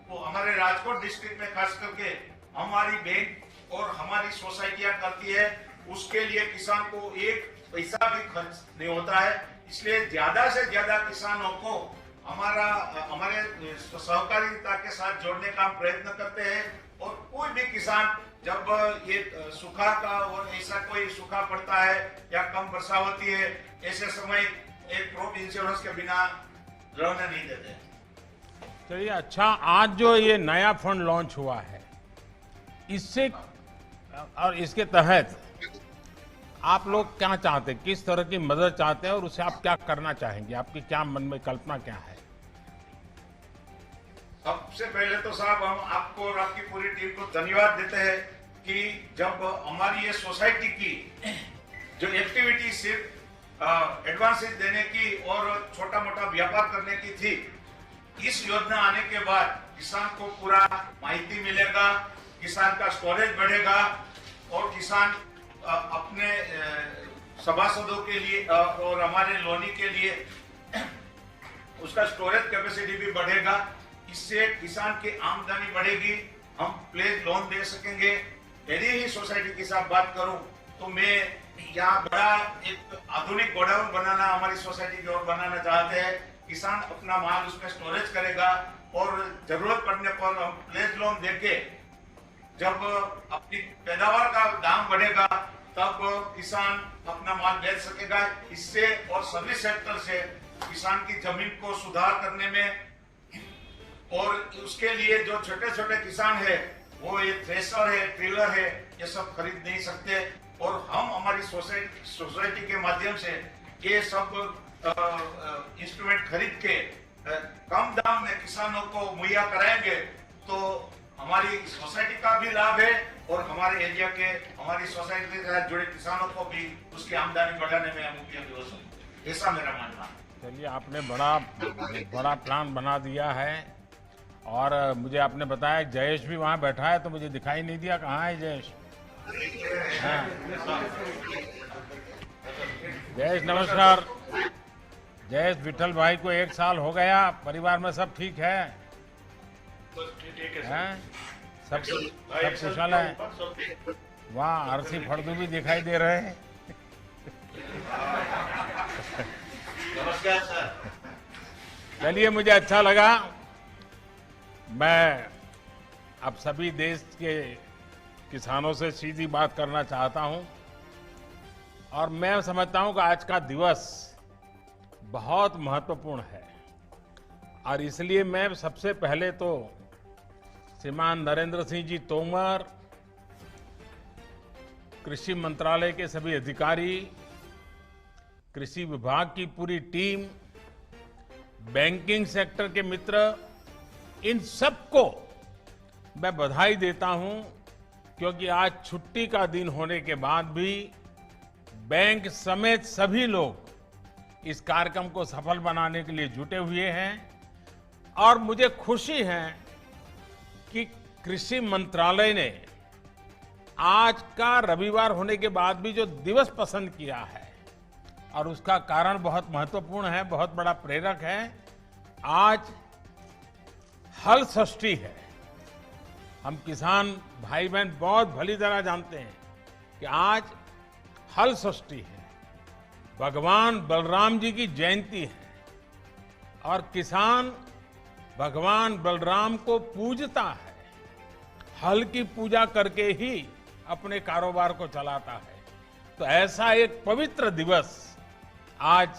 वो हमारे राजकोट डिस्ट्रिक्ट में खास करके हमारी बैंक और हमारी सोसाइटियां करती है। उसके लिए किसान को एक पैसा भी खर्च नहीं होता है। इसलिए ज्यादा से ज्यादा किसानों को हमारे सहकारिता के साथ जोड़ने का हम प्रयत्न करते हैं। और कोई भी किसान जब ये सूखा का और ऐसा कोई सूखा पड़ता है या कम वर्षा होती है, ऐसे समय एक क्रॉप इंश्योरेंस के बिना रहने नहीं देते। चलिए, अच्छा, आज जो ये नया फंड लॉन्च हुआ है, इससे और इसके तहत आप लोग क्या चाहते हैं, किस तरह की मदद चाहते हैं और उससे आप क्या करना चाहेंगे? आपकी क्या मन में कल्पना क्या है? सबसे पहले तो साहब हम आपको और आपकी पूरी टीम को धन्यवाद देते हैं कि जब हमारी ये सोसाइटी की जो एक्टिविटी सिर्फ एडवांसेस देने की और छोटा मोटा व्यापार करने की थी, इस योजना आने के बाद किसान को पूरा माहिती मिलेगा, किसान का स्टोरेज बढ़ेगा और किसान अपने सभासदों के लिए और हमारे लोनी के लिए उसका स्टोरेज कैपेसिटी भी बढ़ेगा। इससे किसान की आमदनी बढ़ेगी, हम प्लेज लोन दे सकेंगे। यदि ही सोसाइटी के साथ बात करूं तो मैं यहाँ बड़ा एक आधुनिक गोडाउन बनाना हमारी सोसाइटी की ओर बनाना चाहते हैं। किसान अपना माल उसमें स्टोरेज करेगा और जरूरत पड़ने पर हम प्लेज लोन देके जब अपनी पैदावार का दाम बढ़ेगा तब किसान अपना माल बेच सकेगा। इससे और सर्विस सेक्टर से किसान की जमीन को सुधार करने में और उसके लिए जो छोटे छोटे किसान है वो ये थ्रेशर है, ट्रिलर है, ये सब खरीद नहीं सकते और हम हमारी सोसाइटी के माध्यम से ये सब इंस्ट्रूमेंट खरीद के कम दाम में किसानों को मुहैया कराएंगे तो हमारी सोसाइटी का भी लाभ है और हमारे एरिया के हमारी सोसाइटी के साथ जुड़े किसानों को भी उसकी आमदनी बढ़ाने में हम उपयोगी हो सकते। ऐसा मेरा मानना है। चलिए, आपने बड़ा प्लान बना दिया है और मुझे आपने बताया जयेश भी वहां बैठा है, तो मुझे दिखाई नहीं दिया। कहाँ है जयेश? हाँ। जयेश नमस्कार। जयेश, विठल भाई को 1 साल हो गया, परिवार में सब ठीक है? सब कुशल है? वहाँ आरसी फड़दू भी दिखाई दे रहे हैं। नमस्कार सर। चलिए, मुझे अच्छा लगा। मैं अब सभी देश के किसानों से सीधी बात करना चाहता हूं और मैं समझता हूं कि आज का दिवस बहुत महत्वपूर्ण है और इसलिए मैं सबसे पहले तो श्रीमान नरेंद्र सिंह जी तोमर, कृषि मंत्रालय के सभी अधिकारी, कृषि विभाग की पूरी टीम, बैंकिंग सेक्टर के मित्र, इन सबको मैं बधाई देता हूं क्योंकि आज छुट्टी का दिन होने के बाद भी बैंक समेत सभी लोग इस कार्यक्रम को सफल बनाने के लिए जुटे हुए हैं और मुझे खुशी है कि कृषि मंत्रालय ने आज का रविवार होने के बाद भी जो दिवस पसंद किया है और उसका कारण बहुत महत्वपूर्ण है, बहुत बड़ा प्रेरक है। आज हल षष्ठी है। हम किसान भाई बहन बहुत भली तरह जानते हैं कि आज हल षष्ठी है, भगवान बलराम जी की जयंती है और किसान भगवान बलराम को पूजता है। हल की पूजा करके ही अपने कारोबार को चलाता है। तो ऐसा एक पवित्र दिवस आज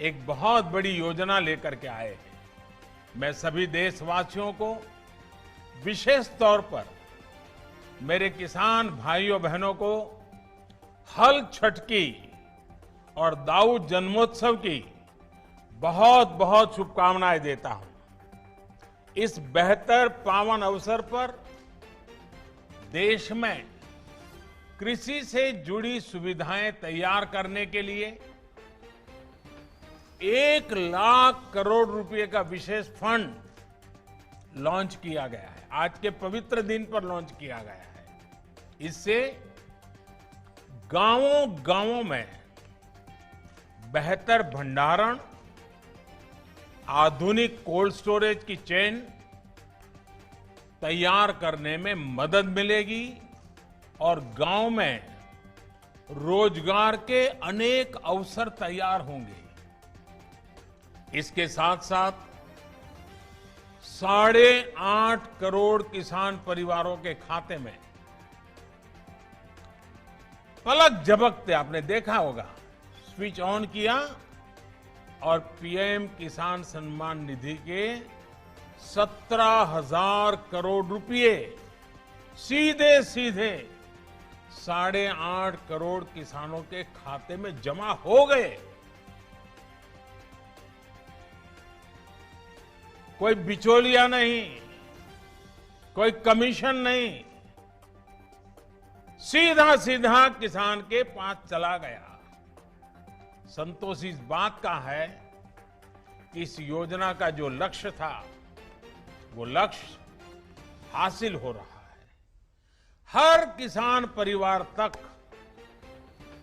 एक बहुत बड़ी योजना लेकर के आए हैं। मैं सभी देशवासियों को विशेष तौर पर मेरे किसान भाइयों बहनों को हल छठ की और दाऊ जन्मोत्सव की बहुत बहुत शुभकामनाएं देता हूं। इस बेहतर पावन अवसर पर देश में कृषि से जुड़ी सुविधाएं तैयार करने के लिए 1 लाख करोड़ रुपए का विशेष फंड लॉन्च किया गया है। आज के पवित्र दिन पर लॉन्च किया गया है। इससे गांवों-गांवों में बेहतर भंडारण, आधुनिक कोल्ड स्टोरेज की चेन तैयार करने में मदद मिलेगी और गांव में रोजगार के अनेक अवसर तैयार होंगे। इसके साथ साथ 8.5 करोड़ किसान परिवारों के खाते में पलक झपकते आपने देखा होगा, स्विच ऑन किया और पीएम किसान सम्मान निधि के 17,000 करोड़ रुपए सीधे सीधे 8.5 करोड़ किसानों के खाते में जमा हो गए। कोई बिचौलिया नहीं, कोई कमीशन नहीं, सीधा सीधा किसान के पास चला गया। संतोष इस बात का है कि इस योजना का जो लक्ष्य था वो लक्ष्य हासिल हो रहा है। हर किसान परिवार तक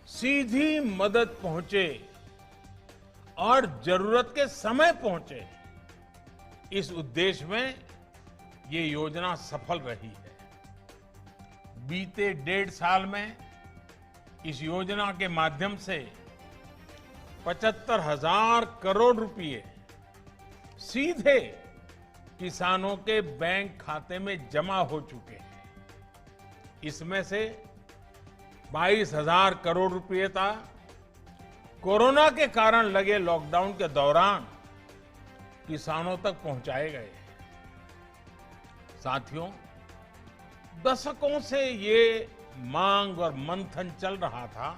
सीधी मदद पहुंचे और जरूरत के समय पहुंचे, इस उद्देश्य में ये योजना सफल रही है। बीते 1.5 साल में इस योजना के माध्यम से 75,000 करोड़ रुपए सीधे किसानों के बैंक खाते में जमा हो चुके हैं। इसमें से 22,000 करोड़ रुपए था कोरोना के कारण लगे लॉकडाउन के दौरान किसानों तक पहुंचाए गए। साथियों, दशकों से ये मांग और मंथन चल रहा था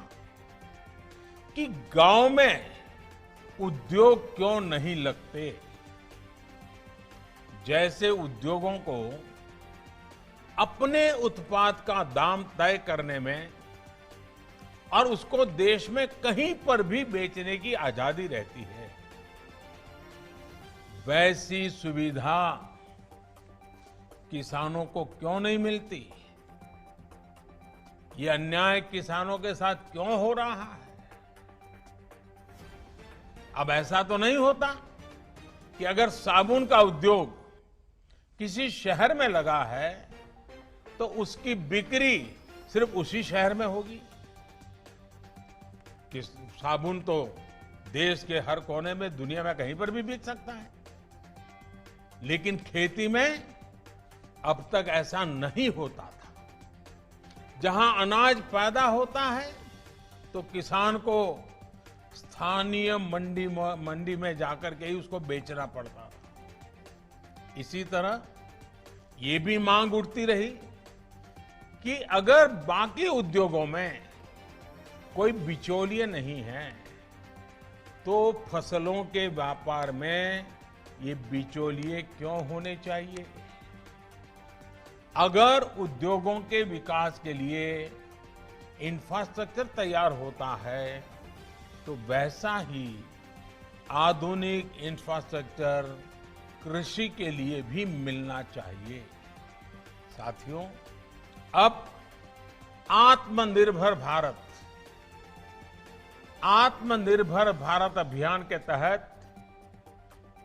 कि गांव में उद्योग क्यों नहीं लगते। जैसे उद्योगों को अपने उत्पाद का दाम तय करने में और उसको देश में कहीं पर भी बेचने की आजादी रहती है, वैसी सुविधा किसानों को क्यों नहीं मिलती। ये अन्याय किसानों के साथ क्यों हो रहा है। अब ऐसा तो नहीं होता कि अगर साबुन का उद्योग किसी शहर में लगा है तो उसकी बिक्री सिर्फ उसी शहर में होगी। कि साबुन तो देश के हर कोने में, दुनिया में कहीं पर भी बिक सकता है, लेकिन खेती में अब तक ऐसा नहीं होता था। जहां अनाज पैदा होता है तो किसान को स्थानीय मंडी में जाकर के ही उसको बेचना पड़ता था। इसी तरह ये भी मांग उठती रही कि अगर बाकी उद्योगों में कोई बिचौलिए नहीं है तो फसलों के व्यापार में ये बिचौलिए क्यों होने चाहिए। अगर उद्योगों के विकास के लिए इंफ्रास्ट्रक्चर तैयार होता है तो वैसा ही आधुनिक इंफ्रास्ट्रक्चर कृषि के लिए भी मिलना चाहिए। साथियों, अब आत्मनिर्भर भारत अभियान के तहत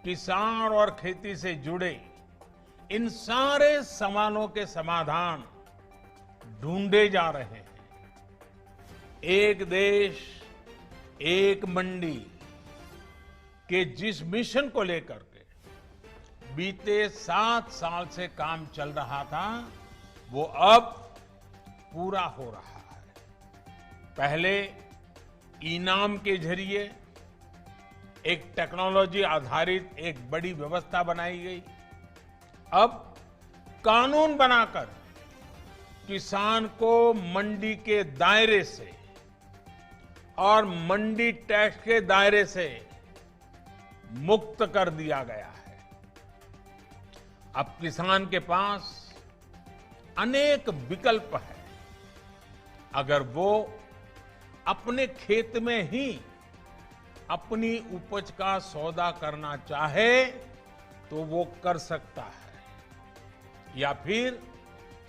किसान और खेती से जुड़े इन सारे सवालों के समाधान ढूंढे जा रहे हैं। एक देश एक मंडी के जिस मिशन को लेकर के बीते 7 साल से काम चल रहा था वो अब पूरा हो रहा है। पहले इनाम के जरिए एक टेक्नोलॉजी आधारित एक बड़ी व्यवस्था बनाई गई। अब कानून बनाकर किसान को मंडी के दायरे से और मंडी टैक्स के दायरे से मुक्त कर दिया गया है। अब किसान के पास अनेक विकल्प है। अगर वो अपने खेत में ही अपनी उपज का सौदा करना चाहे तो वो कर सकता है, या फिर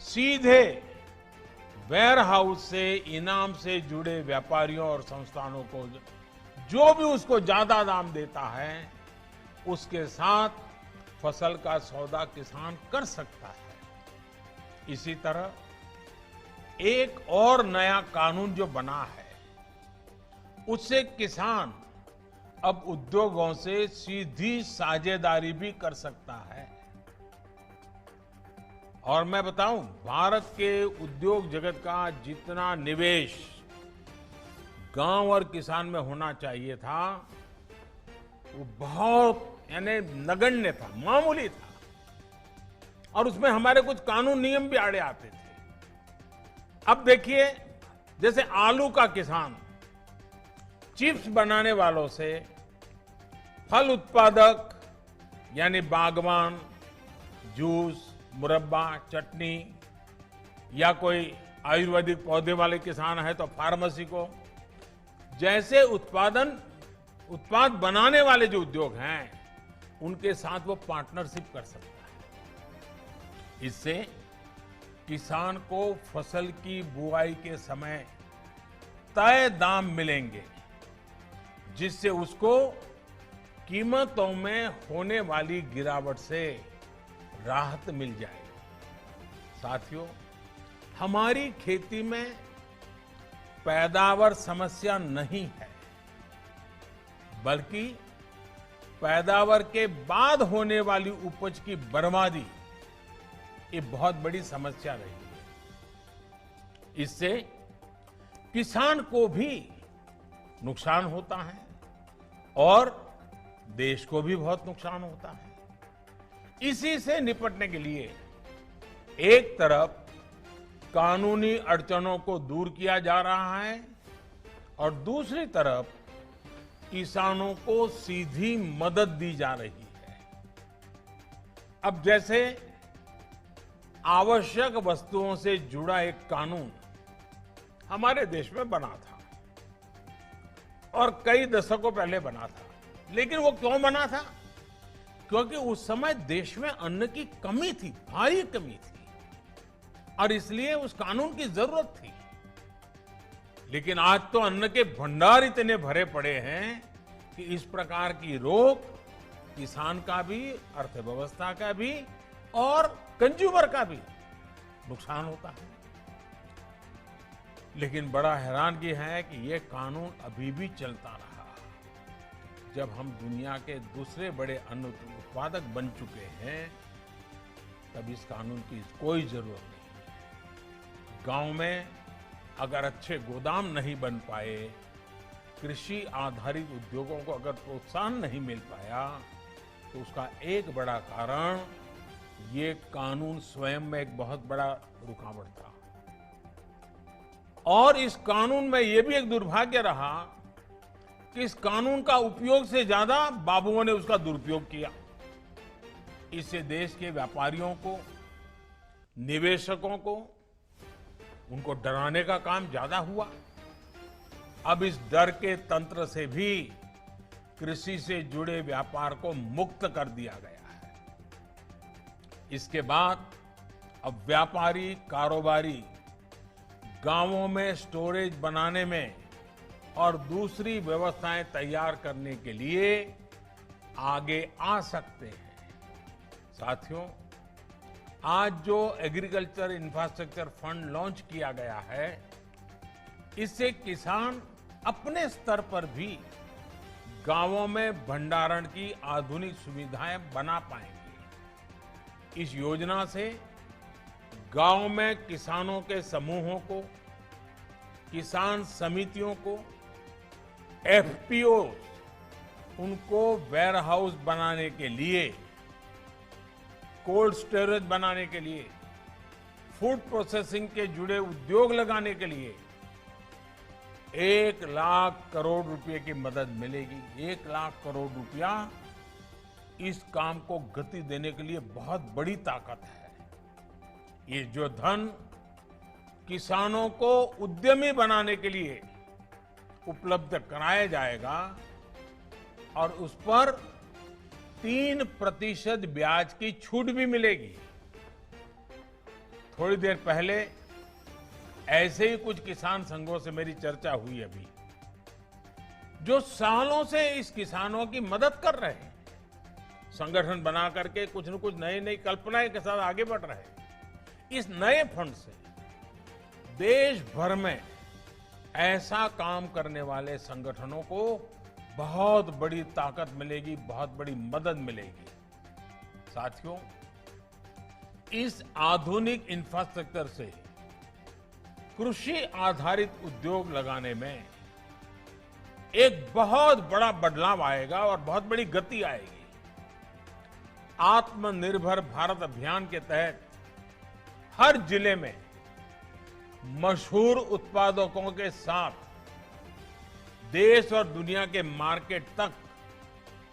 सीधे वेयर हाउस से इनाम से जुड़े व्यापारियों और संस्थानों को जो भी उसको ज्यादा दाम देता है उसके साथ फसल का सौदा किसान कर सकता है। इसी तरह एक और नया कानून जो बना है, उससे किसान अब उद्योगों से सीधी साझेदारी भी कर सकता है। और मैं बताऊं, भारत के उद्योग जगत का जितना निवेश गांव और किसान में होना चाहिए था, वो बहुत यानी नगण्य था, मामूली था। और उसमें हमारे कुछ कानून नियम भी आड़े आते थे। अब देखिए, जैसे आलू का किसान चिप्स बनाने वालों से फल उत्पादक यानी बागवान, जूस, मुरब्बा, चटनी या कोई आयुर्वेदिक पौधे वाले किसान है तो फार्मेसी को, जैसे उत्पाद बनाने वाले जो उद्योग हैं, उनके साथ वो पार्टनरशिप कर सकता है। इससे किसान को फसल की बुआई के समय तय दाम मिलेंगे, जिससे उसको कीमतों में होने वाली गिरावट से राहत मिल जाएगी। साथियों, हमारी खेती में पैदावार समस्या नहीं है, बल्कि पैदावार के बाद होने वाली उपज की बर्बादी ये बहुत बड़ी समस्या रही है। इससे किसान को भी नुकसान होता है और देश को भी बहुत नुकसान होता है। इसी से निपटने के लिए एक तरफ कानूनी अड़चनों को दूर किया जा रहा है और दूसरी तरफ किसानों को सीधी मदद दी जा रही है। अब जैसे आवश्यक वस्तुओं से जुड़ा एक कानून हमारे देश में बना था और कई दशकों पहले बना था, लेकिन वो क्यों बना था? क्योंकि उस समय देश में अन्न की कमी थी, भारी कमी थी, और इसलिए उस कानून की जरूरत थी। लेकिन आज तो अन्न के भंडार इतने भरे पड़े हैं कि इस प्रकार की रोक किसान का भी, अर्थव्यवस्था का भी और कंज्यूमर का भी नुकसान होता है। लेकिन बड़ा हैरानगी है कि यह कानून अभी भी चलता रहा। जब हम दुनिया के दूसरे बड़े अन्न उत्पादक बन चुके हैं, तब इस कानून की कोई जरूरत नहीं। गांव में अगर अच्छे गोदाम नहीं बन पाए, कृषि आधारित उद्योगों को अगर प्रोत्साहन नहीं मिल पाया, तो उसका एक बड़ा कारण ये कानून स्वयं में एक बहुत बड़ा रुकावट था। और इस कानून में ये भी एक दुर्भाग्य रहा कि इस कानून का उपयोग से ज्यादा बाबुओं ने उसका दुरुपयोग किया। इससे देश के व्यापारियों को, निवेशकों को, उनको डराने का काम ज्यादा हुआ। अब इस डर के तंत्र से भी कृषि से जुड़े व्यापार को मुक्त कर दिया गया है। इसके बाद अब व्यापारी, कारोबारी गांवों में स्टोरेज बनाने में और दूसरी व्यवस्थाएं तैयार करने के लिए आगे आ सकते हैं। साथियों, आज जो एग्रीकल्चर इंफ्रास्ट्रक्चर फंड लॉन्च किया गया है, इससे किसान अपने स्तर पर भी गांवों में भंडारण की आधुनिक सुविधाएं बना पाएंगे। इस योजना से गांव में किसानों के समूहों को, किसान समितियों को, एफपीओ, उनको वेयर हाउस बनाने के लिए, कोल्ड स्टोरेज बनाने के लिए, फूड प्रोसेसिंग के जुड़े उद्योग लगाने के लिए 1 लाख करोड़ रुपए की मदद मिलेगी। 1 लाख करोड़ रुपया इस काम को गति देने के लिए बहुत बड़ी ताकत है। ये जो धन किसानों को उद्यमी बनाने के लिए उपलब्ध कराया जाएगा और उस पर 3% ब्याज की छूट भी मिलेगी। थोड़ी देर पहले ऐसे ही कुछ किसान संघों से मेरी चर्चा हुई अभी, जो सालों से इस किसानों की मदद कर रहे हैं। संगठन बना करके कुछ न कुछ नई नई कल्पनाएं के साथ आगे बढ़ रहे हैं। इस नए फंड से देश भर में ऐसा काम करने वाले संगठनों को बहुत बड़ी ताकत मिलेगी, बहुत बड़ी मदद मिलेगी। साथियों, इस आधुनिक इंफ्रास्ट्रक्चर से कृषि आधारित उद्योग लगाने में एक बहुत बड़ा बदलाव आएगा और बहुत बड़ी गति आएगी। आत्मनिर्भर भारत अभियान के तहत हर जिले में मशहूर उत्पादकों के साथ देश और दुनिया के मार्केट तक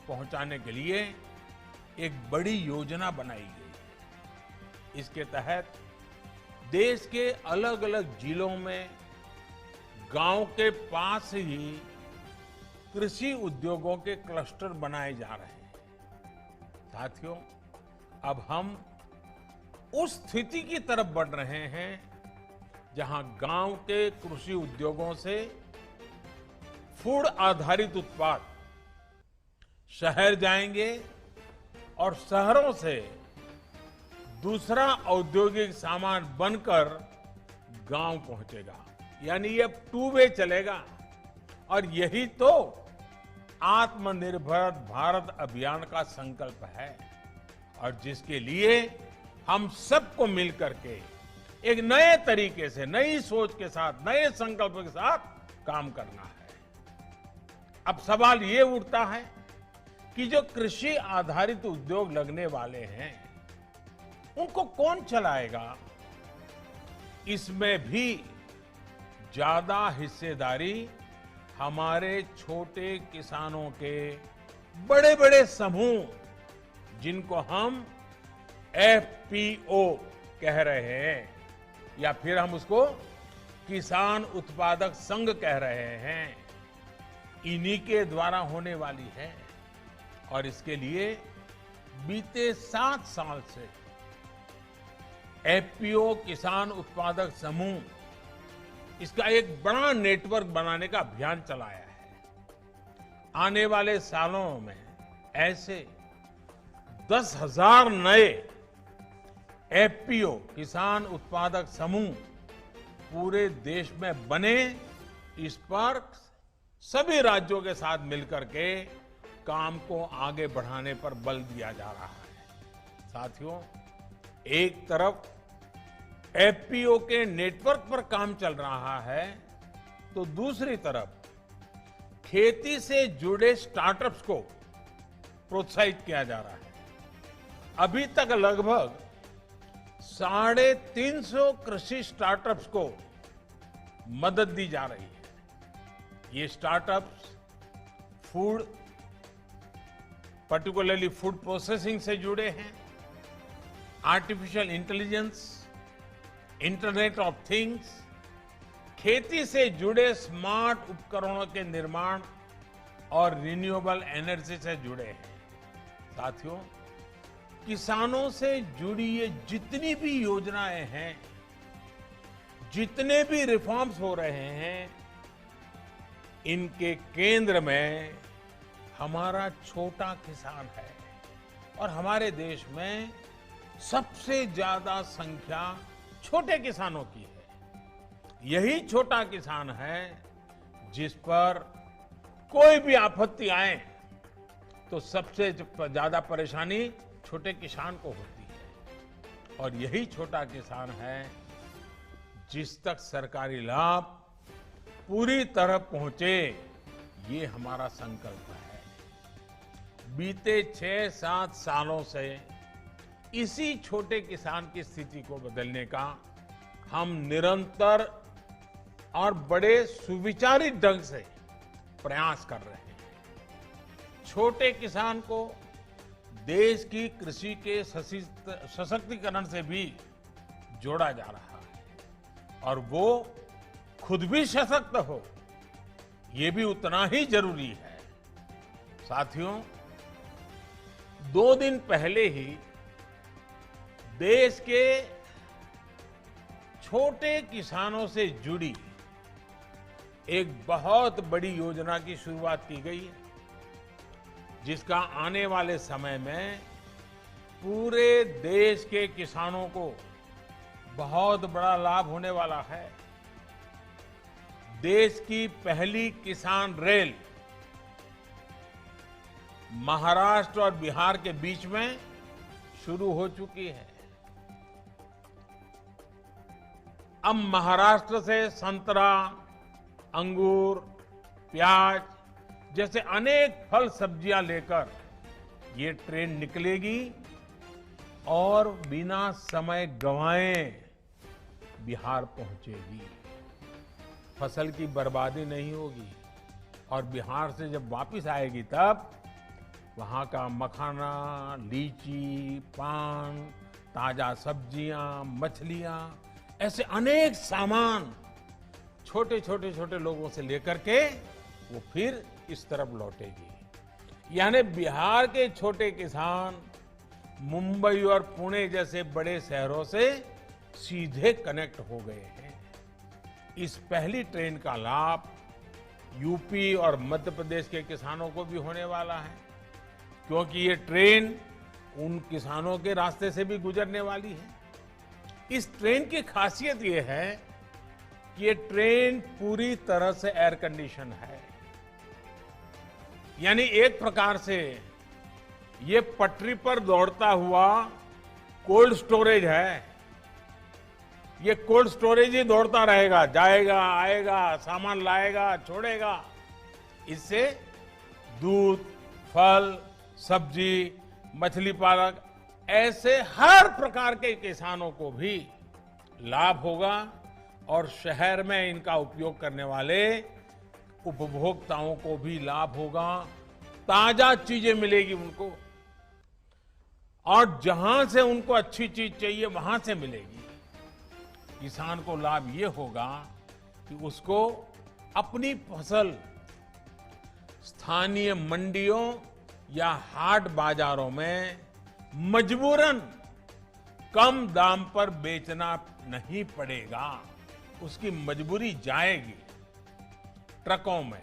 पहुंचाने के लिए एक बड़ी योजना बनाई गई। इसके तहत देश के अलग अलग जिलों में गांव के पास ही कृषि उद्योगों के क्लस्टर बनाए जा रहे हैं। साथियों, अब हम उस स्थिति की तरफ बढ़ रहे हैं जहां गांव के कृषि उद्योगों से फूड आधारित उत्पाद शहर जाएंगे और शहरों से दूसरा औद्योगिक सामान बनकर गांव पहुंचेगा। यानी ये अब 2 वे चलेगा और यही तो आत्मनिर्भर भारत अभियान का संकल्प है और जिसके लिए हम सबको मिलकर के एक नए तरीके से, नई सोच के साथ, नए संकल्प के साथ काम करना है। अब सवाल ये उठता है कि जो कृषि आधारित उद्योग लगने वाले हैं उनको कौन चलाएगा? इसमें भी ज्यादा हिस्सेदारी हमारे छोटे किसानों के बड़े बड़े समूह, जिनको हम FPO कह रहे हैं या फिर हम उसको किसान उत्पादक संघ कह रहे हैं, इन्हीं के द्वारा होने वाली है। और इसके लिए बीते 7 साल से FPO किसान उत्पादक समूह इसका एक बड़ा नेटवर्क बनाने का अभियान चलाया है। आने वाले सालों में ऐसे 10,000 नए FPO किसान उत्पादक समूह पूरे देश में बने, इस पर सभी राज्यों के साथ मिलकर के काम को आगे बढ़ाने पर बल दिया जा रहा है। साथियों, एक तरफ FPO के नेटवर्क पर काम चल रहा है तो दूसरी तरफ खेती से जुड़े स्टार्टअप्स को प्रोत्साहित किया जा रहा है। अभी तक लगभग 350 कृषि स्टार्टअप्स को मदद दी जा रही है। ये startups food, particularly food processing से जुड़े हैं, artificial intelligence, internet of things, खेती से जुड़े स्मार्ट उपकरणों के निर्माण और रिन्यूएबल एनर्जी से जुड़े हैं। साथियों, किसानों से जुड़ी ये जितनी भी योजनाएं हैं, जितने भी रिफॉर्म्स हो रहे हैं, इनके केंद्र में हमारा छोटा किसान है और हमारे देश में सबसे ज्यादा संख्या छोटे किसानों की है। यही छोटा किसान है जिस पर कोई भी आपत्ति आए तो सबसे ज्यादा परेशानी छोटे किसान को होती है और यही छोटा किसान है जिस तक सरकारी लाभ पूरी तरह पहुंचे, ये हमारा संकल्प है। बीते 6-7 सालों से इसी छोटे किसान की स्थिति को बदलने का हम निरंतर और बड़े सुविचारित ढंग से प्रयास कर रहे हैं। छोटे किसान को देश की कृषि के सशक्तिकरण से भी जोड़ा जा रहा है और वो खुद भी सशक्त हो, ये भी उतना ही जरूरी है। साथियों, 2 दिन पहले ही देश के छोटे किसानों से जुड़ी एक बहुत बड़ी योजना की शुरुआत की गई है। जिसका आने वाले समय में पूरे देश के किसानों को बहुत बड़ा लाभ होने वाला है। देश की पहली किसान रेल महाराष्ट्र और बिहार के बीच में शुरू हो चुकी है। अब महाराष्ट्र से संतरा, अंगूर, प्याज जैसे अनेक फल सब्जियां लेकर ये ट्रेन निकलेगी और बिना समय गंवाए बिहार पहुंचेगी। फसल की बर्बादी नहीं होगी और बिहार से जब वापस आएगी तब वहां का मखाना, लीची, पान, ताजा सब्जियां, मछलियां, ऐसे अनेक सामान छोटे छोटे लोगों से लेकर के वो फिर इस तरफ लौटेगी। यानी बिहार के छोटे किसान मुंबई और पुणे जैसे बड़े शहरों से सीधे कनेक्ट हो गए हैं। इस पहली ट्रेन का लाभ यूपी और मध्य प्रदेश के किसानों को भी होने वाला है, क्योंकि ये ट्रेन उन किसानों के रास्ते से भी गुजरने वाली है। इस ट्रेन की खासियत ये है कि ये ट्रेन पूरी तरह से एयर कंडीशन है। यानी एक प्रकार से ये पटरी पर दौड़ता हुआ कोल्ड स्टोरेज है। ये कोल्ड स्टोरेज ही दौड़ता रहेगा, जाएगा, आएगा, सामान लाएगा, छोड़ेगा। इससे दूध, फल, सब्जी, मछली पालक ऐसे हर प्रकार के किसानों को भी लाभ होगा और शहर में इनका उपयोग करने वाले उपभोक्ताओं को भी लाभ होगा। ताजा चीजें मिलेगी उनको और जहां से उनको अच्छी चीज चाहिए वहां से मिलेगी। किसान को लाभ ये होगा कि उसको अपनी फसल स्थानीय मंडियों या हाट बाजारों में मजबूरन कम दाम पर बेचना नहीं पड़ेगा। उसकी मजबूरी जाएगी। ट्रकों में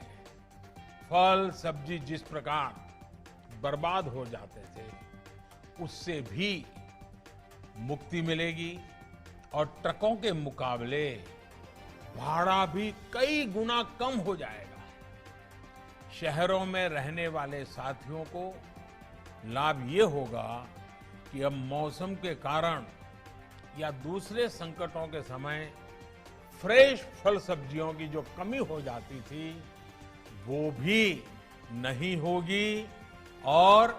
फल सब्जी जिस प्रकार बर्बाद हो जाते थे उससे भी मुक्ति मिलेगी और ट्रकों के मुकाबले भाड़ा भी कई गुना कम हो जाएगा। शहरों में रहने वाले साथियों को लाभ ये होगा कि अब मौसम के कारण या दूसरे संकटों के समय फ्रेश फल सब्जियों की जो कमी हो जाती थी वो भी नहीं होगी और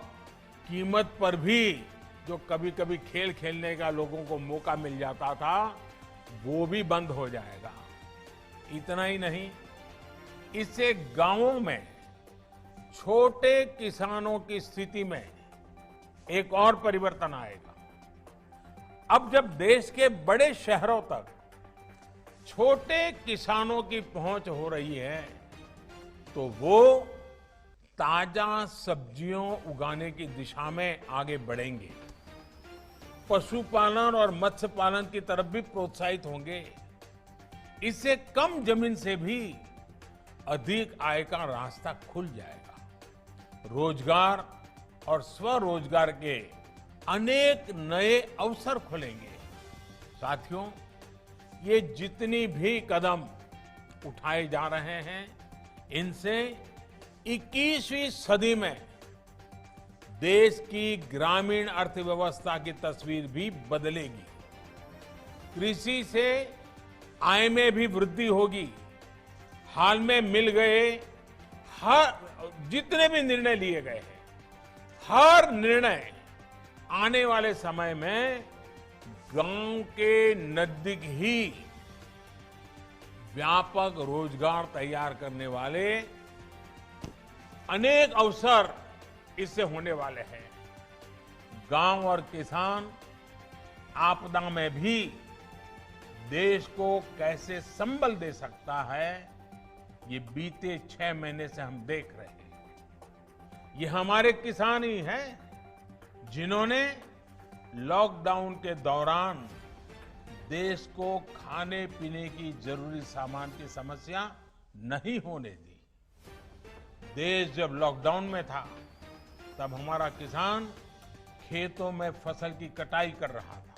कीमत पर भी जो कभी कभी खेल खेलने का लोगों को मौका मिल जाता था वो भी बंद हो जाएगा। इतना ही नहीं, इससे गांवों में छोटे किसानों की स्थिति में एक और परिवर्तन आएगा। अब जब देश के बड़े शहरों तक छोटे किसानों की पहुंच हो रही है तो वो ताजा सब्जियों उगाने की दिशा में आगे बढ़ेंगे। पशुपालन और मत्स्य पालन की तरफ भी प्रोत्साहित होंगे। इससे कम जमीन से भी अधिक आय का रास्ता खुल जाएगा। रोजगार और स्वरोजगार के अनेक नए अवसर खुलेंगे। साथियों, ये जितनी भी कदम उठाए जा रहे हैं इनसे 21वीं सदी में देश की ग्रामीण अर्थव्यवस्था की तस्वीर भी बदलेगी। कृषि से आय में भी वृद्धि होगी। हाल में मिल गए जितने भी निर्णय लिए गए हैं हर निर्णय आने वाले समय में गांव के नजदीक ही व्यापक रोजगार तैयार करने वाले अनेक अवसर इससे होने वाले हैं। गांव और किसान आपदा में भी देश को कैसे संबल दे सकता है ये बीते 6 महीने से हम देख रहे हैं। ये हमारे किसान ही हैं जिन्होंने लॉकडाउन के दौरान देश को खाने पीने की जरूरी सामान की समस्या नहीं होने दी। देश जब लॉकडाउन में था तब हमारा किसान खेतों में फसल की कटाई कर रहा था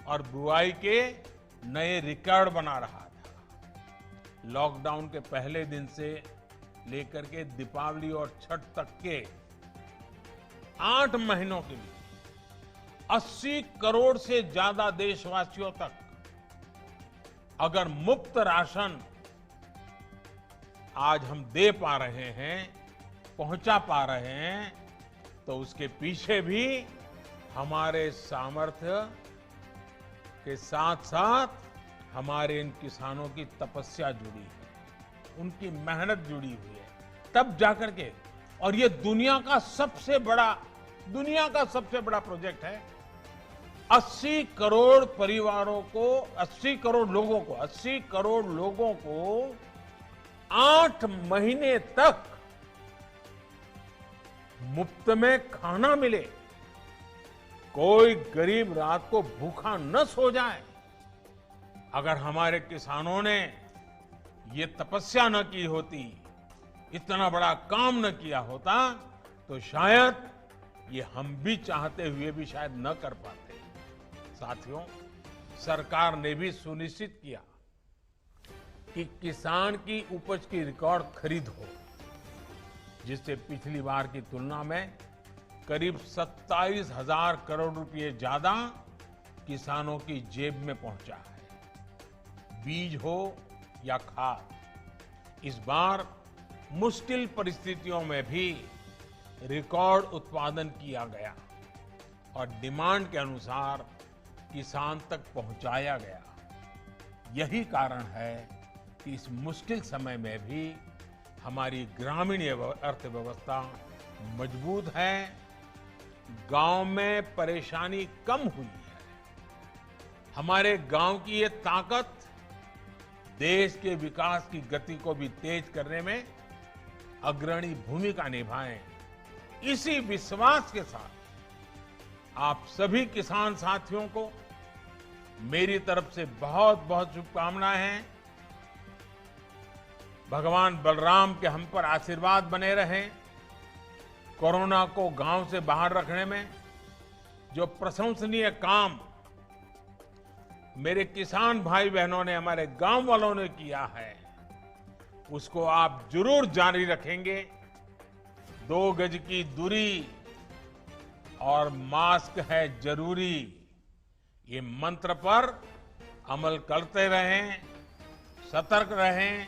और बुआई के नए रिकॉर्ड बना रहा था। लॉकडाउन के पहले दिन से लेकर के दीपावली और छठ तक के 8 महीनों के लिए 80 करोड़ से ज्यादा देशवासियों तक अगर मुफ्त राशन आज हम दे पा रहे हैं, पहुंचा पा रहे हैं, तो उसके पीछे भी हमारे सामर्थ्य के साथ साथ हमारे इन किसानों की तपस्या जुड़ी है, उनकी मेहनत जुड़ी हुई है। तब जाकर के, और ये दुनिया का सबसे बड़ा प्रोजेक्ट है। 80 करोड़ परिवारों को, 80 करोड़ लोगों को 8 महीने तक मुफ्त में खाना मिले, कोई गरीब रात को भूखा न सो जाए। अगर हमारे किसानों ने ये तपस्या न की होती, इतना बड़ा काम न किया होता, तो शायद ये हम भी चाहते हुए भी शायद न कर पाते। साथियों, सरकार ने भी सुनिश्चित किया कि किसान की उपज की रिकॉर्ड खरीद हो, जिससे पिछली बार की तुलना में करीब 27,000 करोड़ रुपए ज्यादा किसानों की जेब में पहुंचा है। बीज हो या खाद, इस बार मुश्किल परिस्थितियों में भी रिकॉर्ड उत्पादन किया गया और डिमांड के अनुसार किसान तक पहुंचाया गया। यही कारण है कि इस मुश्किल समय में भी हमारी ग्रामीण अर्थव्यवस्था मजबूत है, गांव में परेशानी कम हुई है। हमारे गांव की ये ताकत देश के विकास की गति को भी तेज करने में अग्रणी भूमिका निभाए। इसी विश्वास के साथ आप सभी किसान साथियों को मेरी तरफ से बहुत बहुत शुभकामनाएं हैं। भगवान बलराम के हम पर आशीर्वाद बने रहें। कोरोना को गांव से बाहर रखने में जो प्रशंसनीय काम मेरे किसान भाई बहनों ने, हमारे गांव वालों ने किया है, उसको आप जरूर जारी रखेंगे। 2 गज की दूरी और मास्क है जरूरी, ये मंत्र पर अमल करते रहें, सतर्क रहें,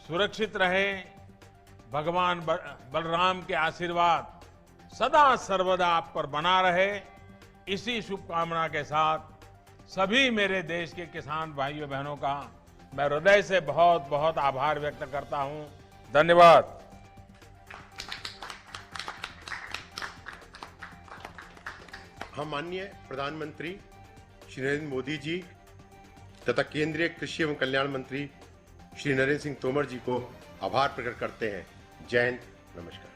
सुरक्षित रहें। भगवान बलराम के आशीर्वाद सदा सर्वदा आप पर बना रहे। इसी शुभकामना के साथ सभी मेरे देश के किसान भाइयों बहनों का मैं हृदय से बहुत बहुत आभार व्यक्त करता हूं। धन्यवाद। हम माननीय प्रधानमंत्री श्री नरेंद्र मोदी जी तथा केंद्रीय कृषि एवं कल्याण मंत्री श्री नरेंद्र सिंह तोमर जी को आभार प्रकट करते हैं। जय हिंद, नमस्कार।